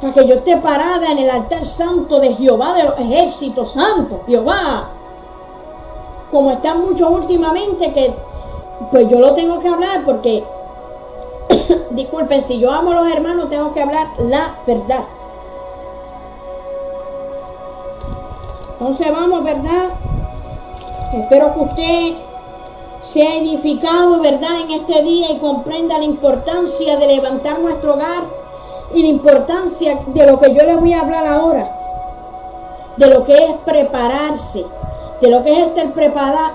a que yo esté parada en el altar santo de Jehová de los ejércitos, santo Jehová. Como están muchos últimamente, que pues yo lo tengo que hablar porque disculpen, si yo amo a los hermanos tengo que hablar la verdad. Entonces vamos, ¿verdad? Espero que usted sea edificado, ¿verdad?, en este día y comprenda la importancia de levantar nuestro hogar y la importancia de lo que yo le voy a hablar ahora, de lo que es prepararse, de lo que es estar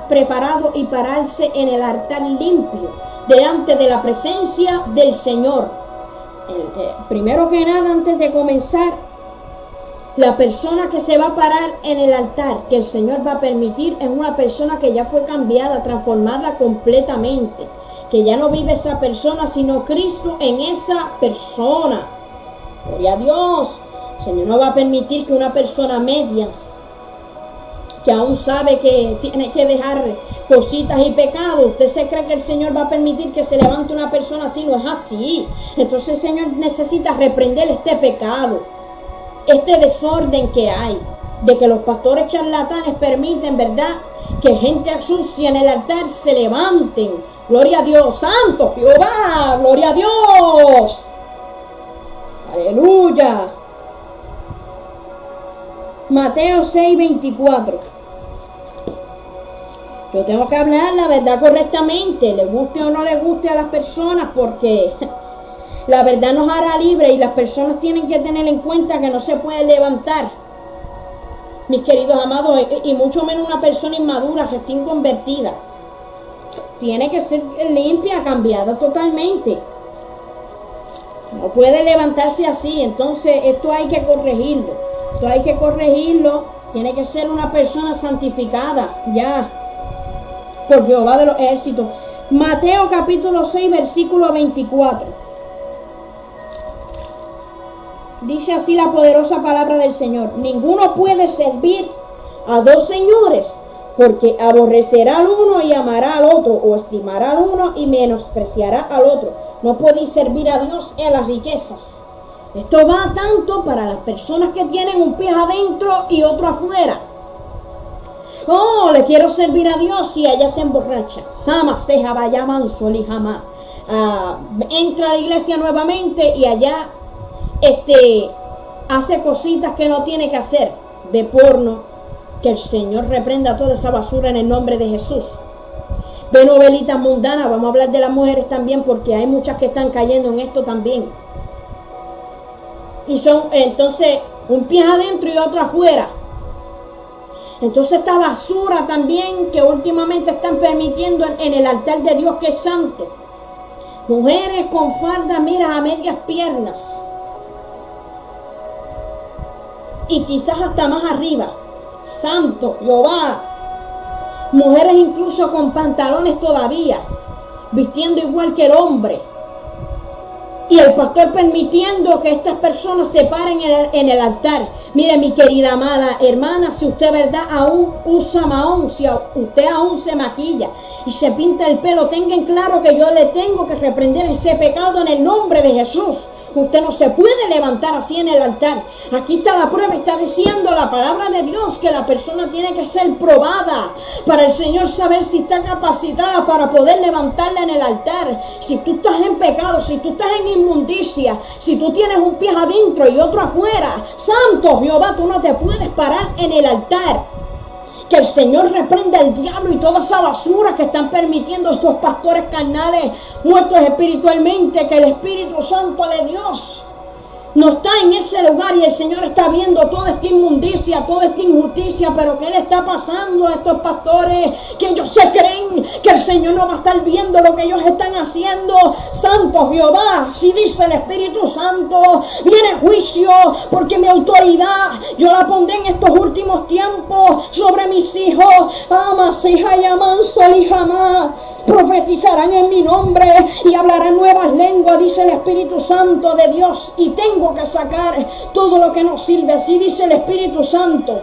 preparado y pararse en el altar limpio, delante de la presencia del Señor. Primero que nada, antes de comenzar, la persona que se va a parar en el altar, que el Señor va a permitir, es una persona que ya fue cambiada, transformada completamente, que ya no vive esa persona, sino Cristo en esa persona. Gloria a Dios. El Señor no va a permitir que una persona medias, que aún sabe que tiene que dejar cositas y pecados, usted se cree que el Señor va a permitir que se levante una persona así. No es así. Entonces el Señor necesita reprender este pecado, este desorden que hay, de que los pastores charlatanes permiten, ¿verdad?, que gente sucia en el altar se levanten. Gloria a Dios, santo Jehová, gloria a Dios, aleluya. Mateo 6:24. Yo tengo que hablar la verdad correctamente, le guste o no le guste a las personas, porque la verdad nos hará libre y las personas tienen que tener en cuenta que no se puede levantar, mis queridos amados, y mucho menos una persona inmadura, recién convertida. Tiene que ser limpia, cambiada totalmente. No puede levantarse así. Entonces esto hay que corregirlo. Tiene que ser una persona santificada ya por Jehová de los ejércitos. Mateo capítulo 6 versículo 24. Dice así la poderosa palabra del Señor: ninguno puede servir a dos señores, porque aborrecerá al uno y amará al otro, o estimará al uno y menospreciará al otro. No podéis servir a Dios y a las riquezas. Esto va tanto para las personas que tienen un pie adentro y otro afuera. Oh, le quiero servir a Dios y allá se emborracha. Sama, ceja, vaya manso, lijama. Entra a la iglesia nuevamente y allá hace cositas que no tiene que hacer. Ve porno. Que el Señor reprenda toda esa basura en el nombre de Jesús. Ve novelitas mundanas. Vamos a hablar de las mujeres también, porque hay muchas que están cayendo en esto también. Y son entonces un pie adentro y otro afuera. Entonces esta basura también que últimamente están permitiendo en el altar de Dios, que es santo. Mujeres con falda, mira, a medias piernas. Y quizás hasta más arriba. Santo Jehová. Mujeres incluso con pantalones todavía, vistiendo igual que el hombre. Y el pastor permitiendo que estas personas se paren en el altar. Mire, mi querida amada hermana, si usted, verdad, aún usa mahón, si usted aún se maquilla y se pinta el pelo, tengan claro que yo le tengo que reprender ese pecado en el nombre de Jesús. Usted no se puede levantar así en el altar. Aquí está la prueba, está diciendo la palabra de Dios que la persona tiene que ser probada para el Señor saber si está capacitada para poder levantarla en el altar. Si tú estás en pecado, si tú estás en inmundicia, si tú tienes un pie adentro y otro afuera, santo Jehová, tú no te puedes parar en el altar. Que el Señor reprenda al diablo y toda esa basura que están permitiendo estos pastores carnales muertos espiritualmente, que el Espíritu Santo de Dios no está en ese lugar y el Señor está viendo toda esta inmundicia, toda esta injusticia, pero ¿qué le está pasando a estos pastores? Que ellos se creen que el Señor no va a estar viendo lo que ellos están haciendo. Santo Jehová, si dice el Espíritu Santo, viene juicio, porque mi autoridad yo la pondré en estos últimos tiempos sobre mis hijos. Amas, hija y amanso, y jamás profetizarán en mi nombre y hablarán nuevas lenguas, dice el Espíritu Santo de Dios, y tengo que sacar todo lo que nos sirve, así dice el Espíritu Santo.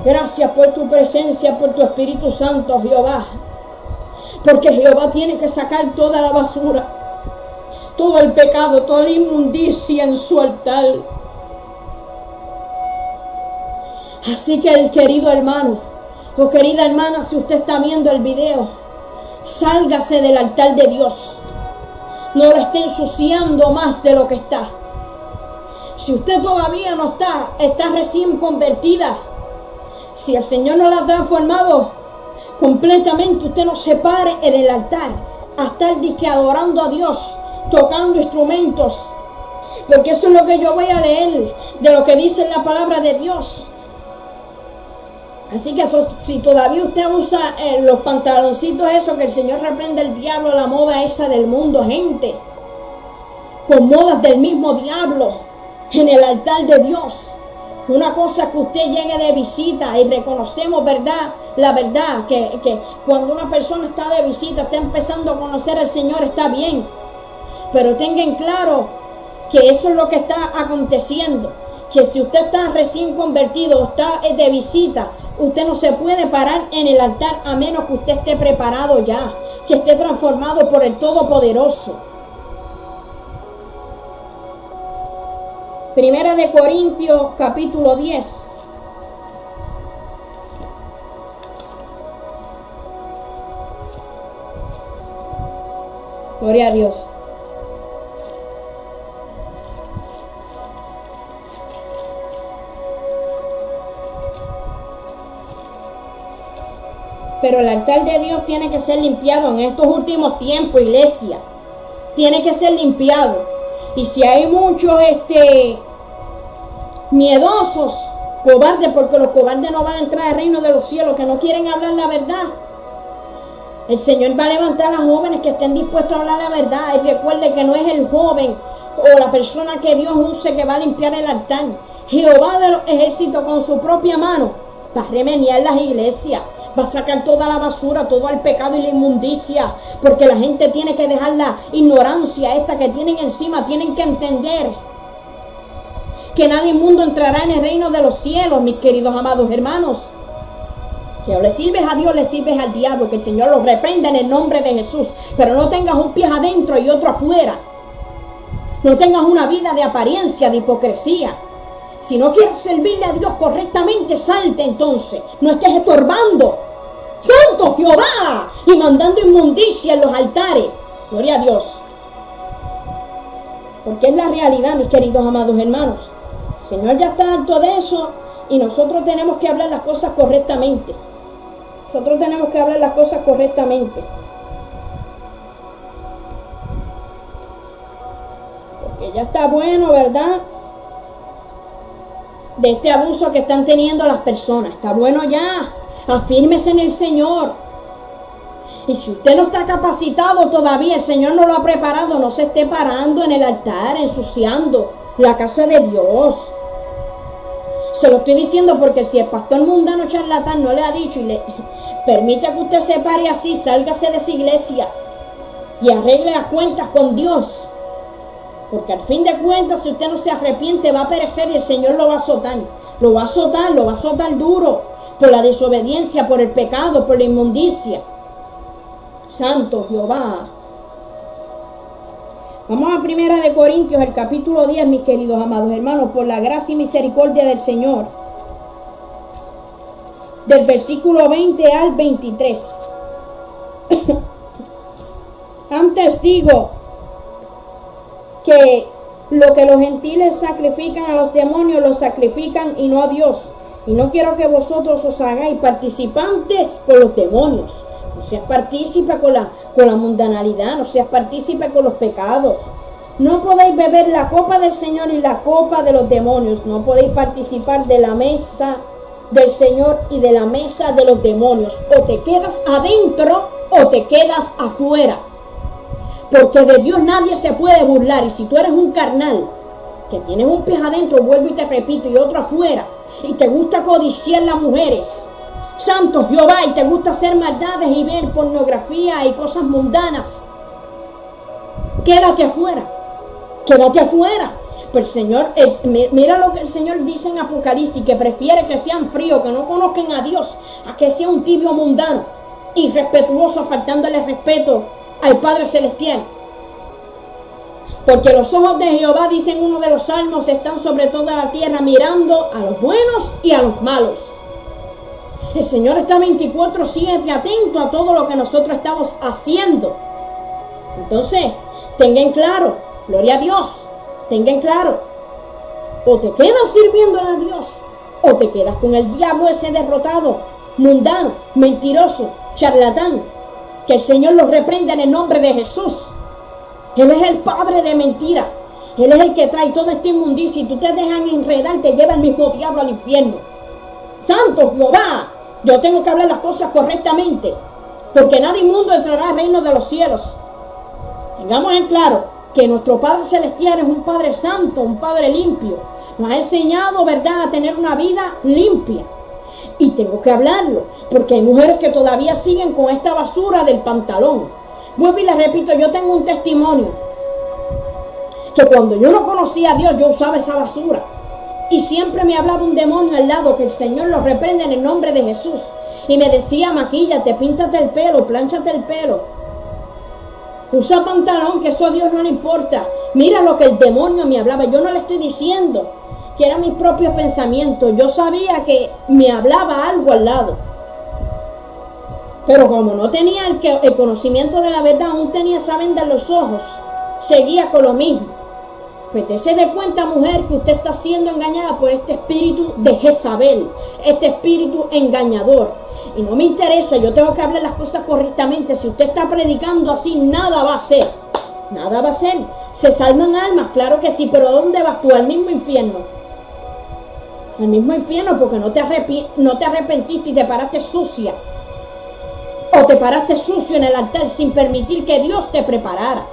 Gracias por tu presencia, por tu Espíritu Santo, Jehová, porque Jehová tiene que sacar toda la basura, todo el pecado, toda la inmundicia en su altar. Así que el querido hermano o querida hermana, si usted está viendo el video, sálgase del altar de Dios. No lo esté ensuciando más de lo que está. Si usted todavía no está recién convertida, si el Señor no la ha transformado completamente, usted no se pare en el altar a estar disque adorando a Dios, tocando instrumentos, porque eso es lo que yo voy a leer de lo que dice la palabra de Dios. Así que si todavía usted usa los pantaloncitos esos, que el Señor reprende el diablo, la moda esa del mundo, gente, con modas del mismo diablo en el altar de Dios. Una cosa es que usted llegue de visita y reconocemos, ¿verdad? La verdad, que cuando una persona está de visita, está empezando a conocer al Señor, está bien. Pero tengan claro que eso es lo que está aconteciendo. Que si usted está recién convertido o está de visita, usted no se puede parar en el altar a menos que usted esté preparado ya, que esté transformado por el Todopoderoso. Primera de Corintios, capítulo 10. Gloria a Dios. Pero el altar de Dios tiene que ser limpiado en estos últimos tiempos, iglesia. Tiene que ser limpiado. Y si hay muchos miedosos, cobardes, porque los cobardes no van a entrar al reino de los cielos, que no quieren hablar la verdad, el Señor va a levantar a los jóvenes que estén dispuestos a hablar la verdad. Y recuerde que no es el joven o la persona que Dios use que va a limpiar el altar. Jehová de los ejércitos con su propia mano va a remediar las iglesias. Va a sacar toda la basura, todo el pecado y la inmundicia, porque la gente tiene que dejar la ignorancia esta que tienen encima. Tienen que entender que nadie inmundo entrará en el reino de los cielos, mis queridos amados hermanos. Que o le sirves a Dios, le sirves al diablo, que el Señor los reprenda en el nombre de Jesús. Pero no tengas un pie adentro y otro afuera. No tengas una vida de apariencia, de hipocresía. Si no quieres servirle a Dios correctamente, salte entonces. No estés estorbando. ¡Santo Jehová! Y mandando inmundicia en los altares. Gloria a Dios. Porque es la realidad, mis queridos amados hermanos. El Señor ya está harto de eso y nosotros tenemos que hablar las cosas correctamente. Nosotros tenemos que hablar las cosas correctamente. Porque ya está bueno, ¿verdad?, de este abuso que están teniendo las personas. Está bueno ya. Afírmese en el Señor. Y si usted no está capacitado todavía, el Señor no lo ha preparado, no se esté parando en el altar, ensuciando la casa de Dios. Se lo estoy diciendo porque si el pastor mundano charlatán no le ha dicho y le permite que usted se pare así, sálgase de esa iglesia y arregle las cuentas con Dios. Porque al fin de cuentas, si usted no se arrepiente, va a perecer y el Señor lo va a azotar. Lo va a azotar, lo va a azotar duro. Por la desobediencia, por el pecado, por la inmundicia. Santo Jehová. Vamos a 1 Corintios, el capítulo 10, mis queridos amados hermanos, por la gracia y misericordia del Señor. Del versículo 20 al 23. Antes digo que lo que los gentiles sacrifican a los demonios, lo sacrifican y no a Dios. Y no quiero que vosotros os hagáis participantes con los demonios. No seas partícipe con la mundanalidad, no seas partícipe con los pecados. No podéis beber la copa del Señor y la copa de los demonios. No podéis participar de la mesa del Señor y de la mesa de los demonios. O te quedas adentro o te quedas afuera. Porque de Dios nadie se puede burlar. Y si tú eres un carnal, que tienes un pie adentro, vuelvo y te repito, y otro afuera, y te gusta codiciar las mujeres, Santo Jehová, y te gusta hacer maldades y ver pornografía y cosas mundanas, quédate afuera. Quédate afuera. Pues el Señor, mira lo que el Señor dice en Apocalipsis, que prefiere que sean fríos, que no conozcan a Dios, a que sea un tibio mundano, irrespetuoso, faltándole respeto al Padre Celestial. Porque los ojos de Jehová, dicen uno de los salmos, están sobre toda la tierra, mirando a los buenos y a los malos. El Señor está 24/7 atento a todo lo que nosotros estamos haciendo. Entonces, tengan claro, gloria a Dios, tengan claro, o te quedas sirviéndole a Dios, o te quedas con el diablo ese derrotado, mundano, mentiroso, charlatán. Que el Señor los reprenda en el nombre de Jesús. Él es el padre de mentira. Él es el que trae toda esta inmundicia, y tú te dejan enredar, te lleva el mismo diablo al infierno. Santo Jehová, yo tengo que hablar las cosas correctamente, porque nadie inmundo entrará al reino de los cielos. Tengamos en claro que nuestro Padre Celestial es un Padre santo, un Padre limpio. Nos ha enseñado, ¿verdad?, a tener una vida limpia. Y tengo que hablarlo, porque hay mujeres que todavía siguen con esta basura del pantalón. Vuelvo y les repito, yo tengo un testimonio, que cuando yo no conocía a Dios, yo usaba esa basura. Y siempre me hablaba un demonio al lado, que el Señor lo reprende en el nombre de Jesús. Y me decía, maquíllate, píntate el pelo, plánchate el pelo. Usa pantalón, que eso a Dios no le importa. Mira lo que el demonio me hablaba. Yo no le estoy diciendo que eran mis propios pensamientos. Yo sabía que me hablaba algo al lado. Pero como no tenía el conocimiento de la verdad, aún tenía esa venda en los ojos, seguía con lo mismo. Pues dése de cuenta, mujer, que usted está siendo engañada por este espíritu de Jezabel, este espíritu engañador. Y no me interesa, yo tengo que hablar las cosas correctamente. Si usted está predicando así, nada va a ser. Nada va a ser. Se salvan almas, claro que sí, pero ¿a dónde vas tú? Al mismo infierno. Al mismo infierno, porque no te arrepentiste y te paraste sucia. O te paraste sucio en el altar sin permitir que Dios te preparara.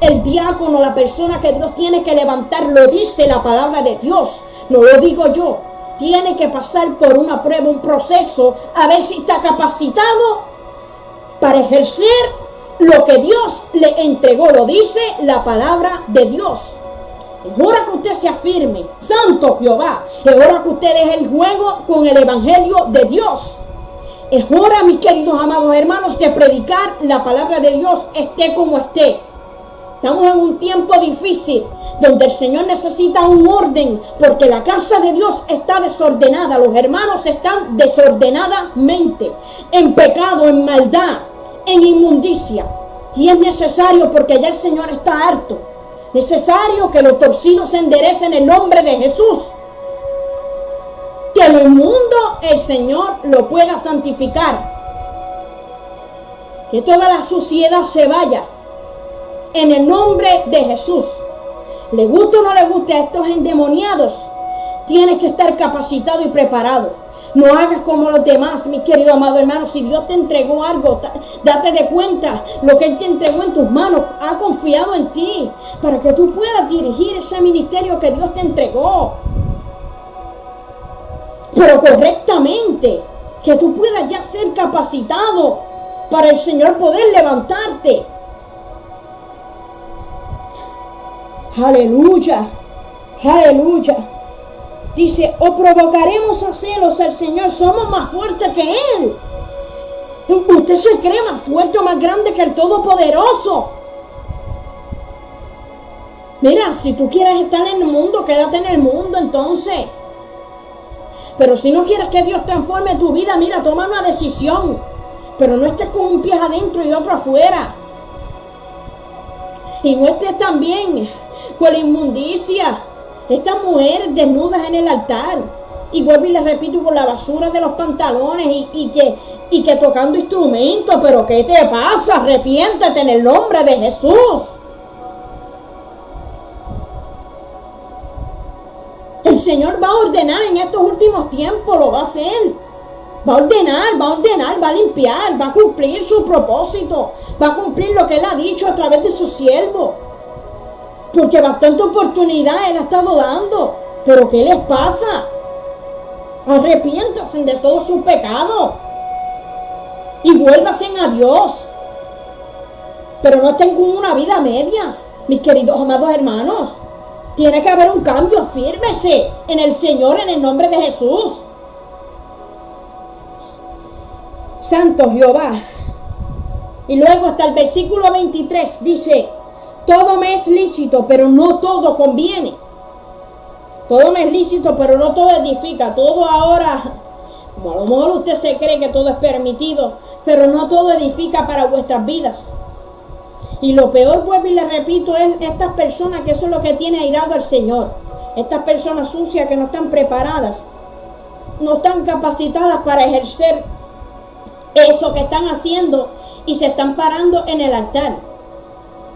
El diácono, la persona que Dios tiene que levantar, lo dice la palabra de Dios, no lo digo yo. Tiene que pasar por una prueba, un proceso, a ver si está capacitado para ejercer lo que Dios le entregó. Lo dice la palabra de Dios. Es hora que usted se afirme, Santo Jehová. Es hora que usted deje el juego con el evangelio de Dios. Es hora, mis queridos amados hermanos, de predicar la palabra de Dios, esté como esté. Estamos en un tiempo difícil, donde el Señor necesita un orden, porque la casa de Dios está desordenada. Los hermanos están desordenadamente, en pecado, en maldad, en inmundicia. Y es necesario, porque ya el Señor está harto, necesario que los torcidos se enderecen en el nombre de Jesús. Que lo inmundo el Señor lo pueda santificar. Que toda la suciedad se vaya en el nombre de Jesús. Le guste o no le guste a estos endemoniados, tienes que estar capacitado y preparado. No hagas como los demás, mi querido amado hermano. Si Dios te entregó algo, date de cuenta lo que Él te entregó en tus manos. Ha confiado en ti para que tú puedas dirigir ese ministerio que Dios te entregó, pero correctamente, que tú puedas ya ser capacitado para el Señor poder levantarte. Aleluya, aleluya. Dice, o provocaremos a celos al Señor, somos más fuertes que Él. Usted se cree más fuerte o más grande que el Todopoderoso. Mira, si tú quieres estar en el mundo, quédate en el mundo entonces. Pero si no quieres que Dios transforme tu vida, mira, toma una decisión. Pero no estés con un pie adentro y otro afuera. Y no estés también con la inmundicia. Estas mujeres desnudas en el altar. Y vuelvo y les repito, con la basura de los pantalones y que tocando instrumentos. Pero ¿qué te pasa? Arrepiéntete en el nombre de Jesús. El Señor va a ordenar en estos últimos tiempos, lo va a hacer. Va a ordenar, va a limpiar, va a cumplir su propósito. Va a cumplir lo que Él ha dicho a través de su siervo. Porque bastante oportunidad Él ha estado dando. Pero ¿qué les pasa? Arrepiéntanse de todos sus pecados. Y vuélvanse a Dios. Pero no tengan una vida a medias, mis queridos amados hermanos. Tiene que haber un cambio, fírmese en el Señor, en el nombre de Jesús. Santo Jehová. Y luego hasta el versículo 23 dice, todo me es lícito, pero no todo conviene. Todo me es lícito, pero no todo edifica. Todo ahora, a lo mejor usted se cree que todo es permitido, pero no todo edifica para vuestras vidas. Y lo peor, vuelvo y le repito, es estas personas que eso es lo que tiene airado al Señor. Estas personas sucias que no están preparadas, no están capacitadas para ejercer eso que están haciendo y se están parando en el altar.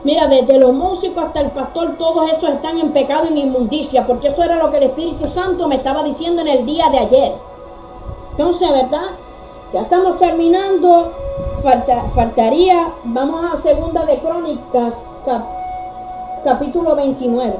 Mira, desde los músicos hasta el pastor, todos esos están en pecado y en inmundicia, porque eso era lo que el Espíritu Santo me estaba diciendo en el día de ayer. Entonces, ¿verdad? Ya estamos terminando. Faltaría, vamos a Segunda de Crónicas, capítulo 29.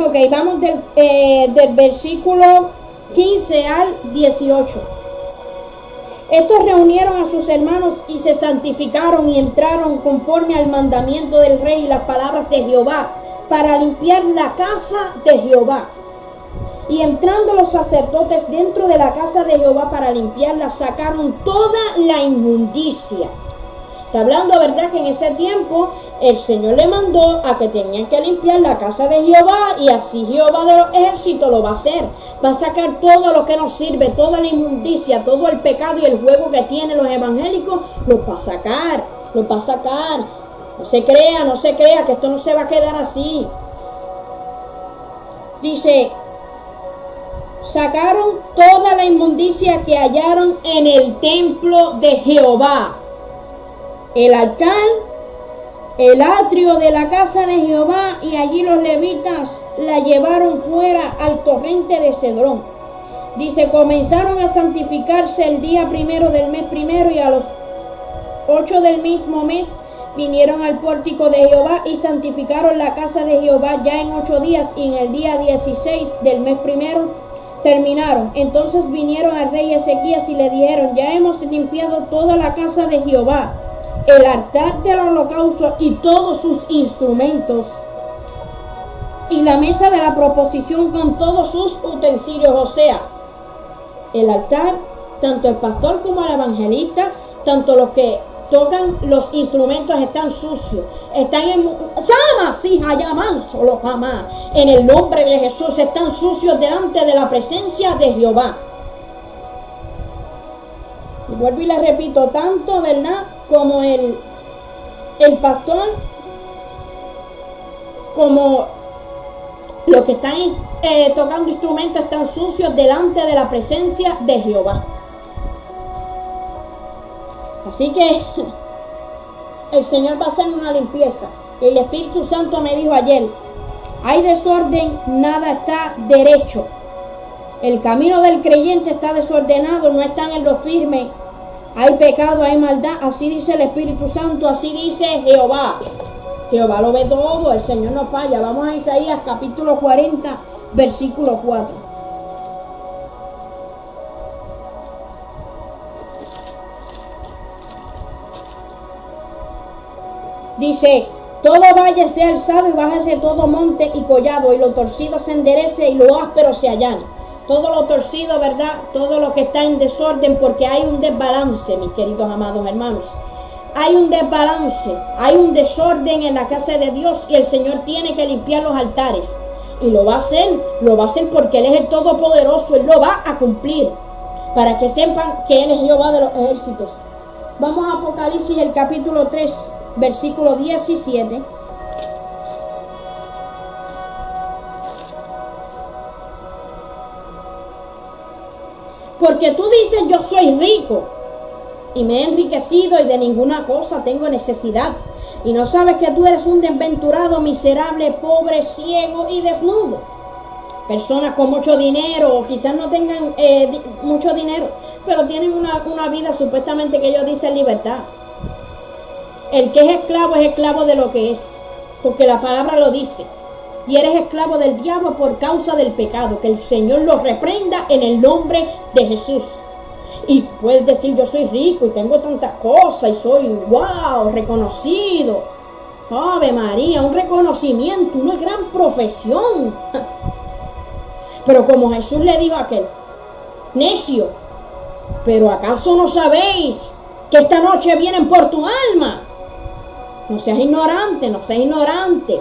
Ok, vamos del versículo 15 al 18. Estos reunieron a sus hermanos y se santificaron y entraron conforme al mandamiento del rey y las palabras de Jehová para limpiar la casa de Jehová. Y entrando los sacerdotes dentro de la casa de Jehová para limpiarla, sacaron toda la inmundicia. Está hablando, ¿verdad?, que en ese tiempo el Señor le mandó a que tenían que limpiar la casa de Jehová, y así Jehová de los ejércitos lo va a hacer. Va a sacar todo lo que nos sirve, toda la inmundicia, todo el pecado y el juego que tienen los evangélicos, los va a sacar, los va a sacar. No se crea que esto no se va a quedar así. Dice, sacaron toda la inmundicia que hallaron en el templo de Jehová. El altar, el atrio de la casa de Jehová, y allí los levitas la llevaron fuera al torrente de Cedrón. Dice, comenzaron a santificarse el día primero del mes primero, y a los 8 del mismo mes vinieron al pórtico de Jehová y santificaron la casa de Jehová ya en 8 días, y en el día 16 del mes primero terminaron. Entonces vinieron al rey Ezequías y le dijeron, ya hemos limpiado toda la casa de Jehová, el altar del holocausto y todos sus instrumentos, y la mesa de la proposición con todos sus utensilios. O sea, el altar, tanto el pastor como el evangelista, tanto los que tocan los instrumentos están sucios, están en en el nombre de Jesús, están sucios delante de la presencia de Jehová. Y vuelvo y le repito, tanto, ¿verdad?, como el pastor, como los que están tocando instrumentos están sucios delante de la presencia de Jehová. Así que el Señor va a hacer una limpieza. El Espíritu Santo me dijo ayer hay desorden, nada está derecho. El camino del creyente está desordenado, no están en lo firme. Hay pecado, hay maldad, así dice el Espíritu Santo, así dice Jehová. Jehová lo ve todo, el Señor no falla. Vamos a Isaías capítulo 40, versículo 4. Dice, todo valle sea alzado y bájese todo monte y collado, y lo torcido se enderece y lo áspero se allane. Todo lo torcido, ¿verdad? Todo lo que está en desorden, porque hay un desbalance, mis queridos amados hermanos. Hay un desbalance, hay un desorden en la casa de Dios y el Señor tiene que limpiar los altares. Y lo va a hacer porque Él es el Todopoderoso, Él lo va a cumplir. Para que sepan que Él es Jehová de los ejércitos. Vamos a Apocalipsis, el capítulo 3, versículo 17. Porque tú dices, yo soy rico y me he enriquecido y de ninguna cosa tengo necesidad. Y no sabes que tú eres un desventurado, miserable, pobre, ciego y desnudo. Personas con mucho dinero, o quizás no tengan mucho dinero, pero tienen una vida supuestamente que ellos dicen libertad. El que es esclavo de lo que es, porque la palabra lo dice. Y eres esclavo del diablo por causa del pecado. Que el Señor lo reprenda en el nombre de Jesús. Y puedes decir, yo soy rico y tengo tantas cosas y soy, wow, reconocido. Ave María, un reconocimiento, una gran profesión. Pero como Jesús le dijo a aquel, necio, ¿pero acaso no sabéis que esta noche vienen por tu alma? No seas ignorante, no seas ignorante.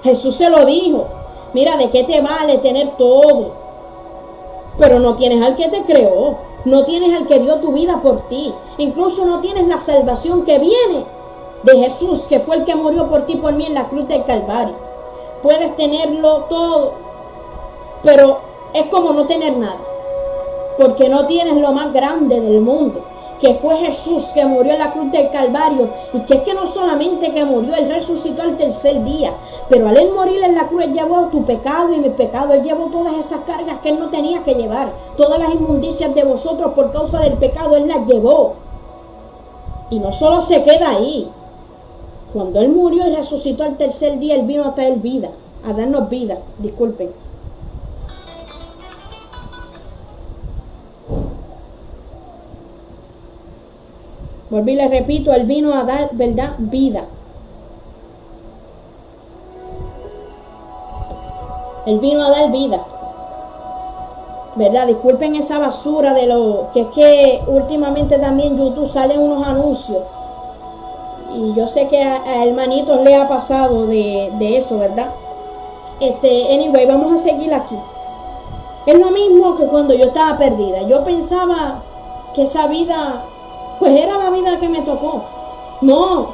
Jesús se lo dijo, mira, ¿de qué te vale tener todo? Pero no tienes al que te creó, no tienes al que dio tu vida por ti, incluso no tienes la salvación que viene de Jesús, que fue el que murió por ti y por mí en la cruz del Calvario. Puedes tenerlo todo, pero es como no tener nada, porque no tienes lo más grande del mundo, que fue Jesús, que murió en la cruz del Calvario, y que es que no solamente que murió, Él resucitó al tercer día, pero al Él morir en la cruz, Él llevó tu pecado y mi pecado, Él llevó todas esas cargas que Él no tenía que llevar, todas las inmundicias de vosotros por causa del pecado, Él las llevó. Y no solo se queda ahí, cuando Él murió y resucitó al tercer día, Él vino a traer vida, a darnos vida, disculpen. Volví y les repito, Él vino a dar, ¿verdad?, vida. Él vino a dar vida. ¿Verdad? Disculpen esa basura de lo que es que últimamente también YouTube salen unos anuncios. Y yo sé que a hermanitos le ha pasado de eso, ¿verdad? Anyway, vamos a seguir aquí. Es lo mismo que cuando yo estaba perdida. Yo pensaba que esa vida, pues era la vida que me tocó. No,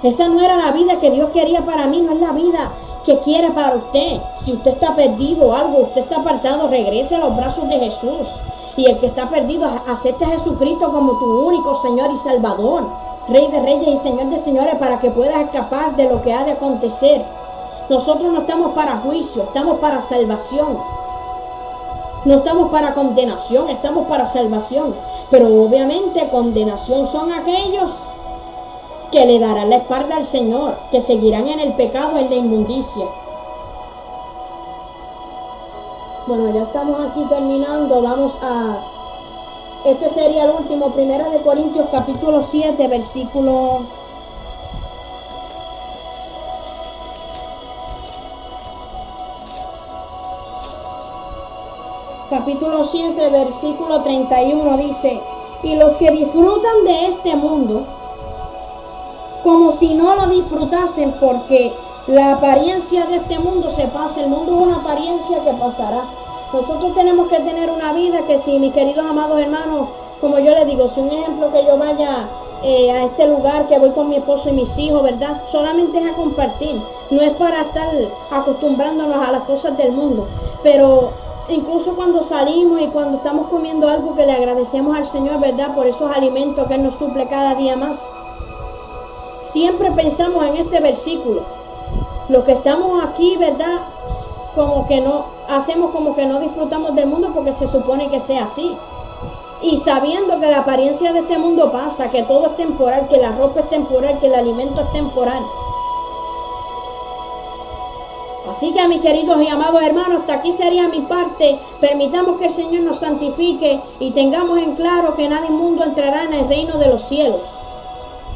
esa no era la vida que Dios quería para mí, no es la vida que quiere para usted. Si usted está perdido o algo, usted está apartado, regrese a los brazos de Jesús. Y el que está perdido, acepte a Jesucristo como tu único Señor y Salvador, Rey de Reyes y Señor de Señores, para que puedas escapar de lo que ha de acontecer. Nosotros no estamos para juicio, estamos para salvación. No estamos para condenación, estamos para salvación. Pero obviamente condenación son aquellos que le darán la espalda al Señor, que seguirán en el pecado, en la inmundicia. Bueno, ya estamos aquí terminando. Vamos a... Este sería el último, 1 Corintios capítulo 7, versículo... Capítulo 7, versículo 31 dice: y los que disfrutan de este mundo, como si no lo disfrutasen, porque la apariencia de este mundo se pasa. El mundo es una apariencia que pasará. Nosotros tenemos que tener una vida que, si mis queridos amados hermanos, como yo les digo, si un ejemplo que yo vaya a este lugar, que voy con mi esposo y mis hijos, ¿verdad? Solamente es a compartir, no es para estar acostumbrándonos a las cosas del mundo. Pero incluso cuando salimos y cuando estamos comiendo algo, que le agradecemos al Señor, ¿verdad?, por esos alimentos que Él nos suple cada día más. Siempre pensamos en este versículo. Los que estamos aquí, ¿verdad? Como que no, hacemos como que no disfrutamos del mundo porque se supone que sea así. Y sabiendo que la apariencia de este mundo pasa, que todo es temporal, que la ropa es temporal, que el alimento es temporal. Así que, mis queridos y amados hermanos, hasta aquí sería mi parte. Permitamos que el Señor nos santifique y tengamos en claro que nadie inmundo entrará en el reino de los cielos.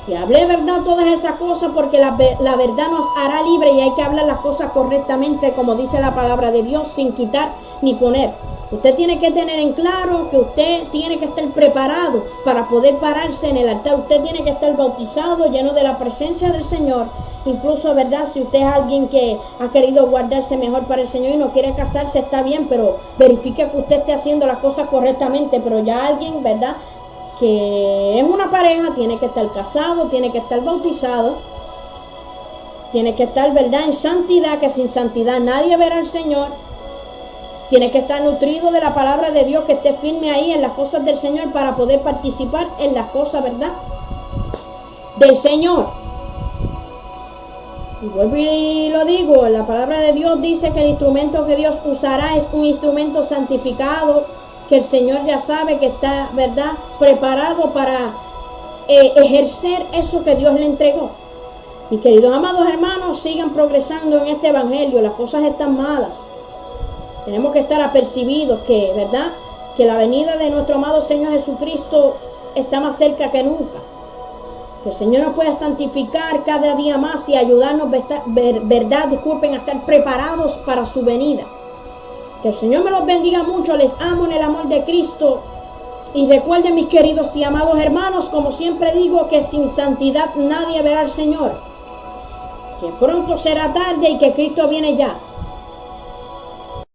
Y hablé verdad todas esas cosas porque la verdad nos hará libre y hay que hablar las cosas correctamente como dice la palabra de Dios, sin quitar ni poner. Usted tiene que tener en claro que usted tiene que estar preparado para poder pararse en el altar. Usted tiene que estar bautizado, lleno de la presencia del Señor. Incluso, ¿verdad? Si usted es alguien que ha querido guardarse mejor para el Señor y no quiere casarse, está bien, pero verifique que usted esté haciendo las cosas correctamente. Pero ya alguien, ¿verdad?, que es una pareja, tiene que estar casado, tiene que estar bautizado, tiene que estar, ¿verdad?, en santidad, que sin santidad nadie verá al Señor. Tiene que estar nutrido de la palabra de Dios, que esté firme ahí en las cosas del Señor para poder participar en las cosas, ¿verdad?, del Señor. Y vuelvo y lo digo, la palabra de Dios dice que el instrumento que Dios usará es un instrumento santificado, que el Señor ya sabe que está, ¿verdad?, preparado para ejercer eso que Dios le entregó. Mis queridos amados hermanos, sigan progresando en este evangelio. Las cosas están malas. Tenemos que estar apercibidos que, ¿verdad?, que la venida de nuestro amado Señor Jesucristo está más cerca que nunca. Que el Señor nos pueda santificar cada día más y ayudarnos, ¿verdad?, disculpen, a estar preparados para su venida. Que el Señor me los bendiga mucho. Les amo en el amor de Cristo. Y recuerden, mis queridos y amados hermanos, como siempre digo, que sin santidad nadie verá al Señor. Que pronto será tarde y que Cristo viene ya.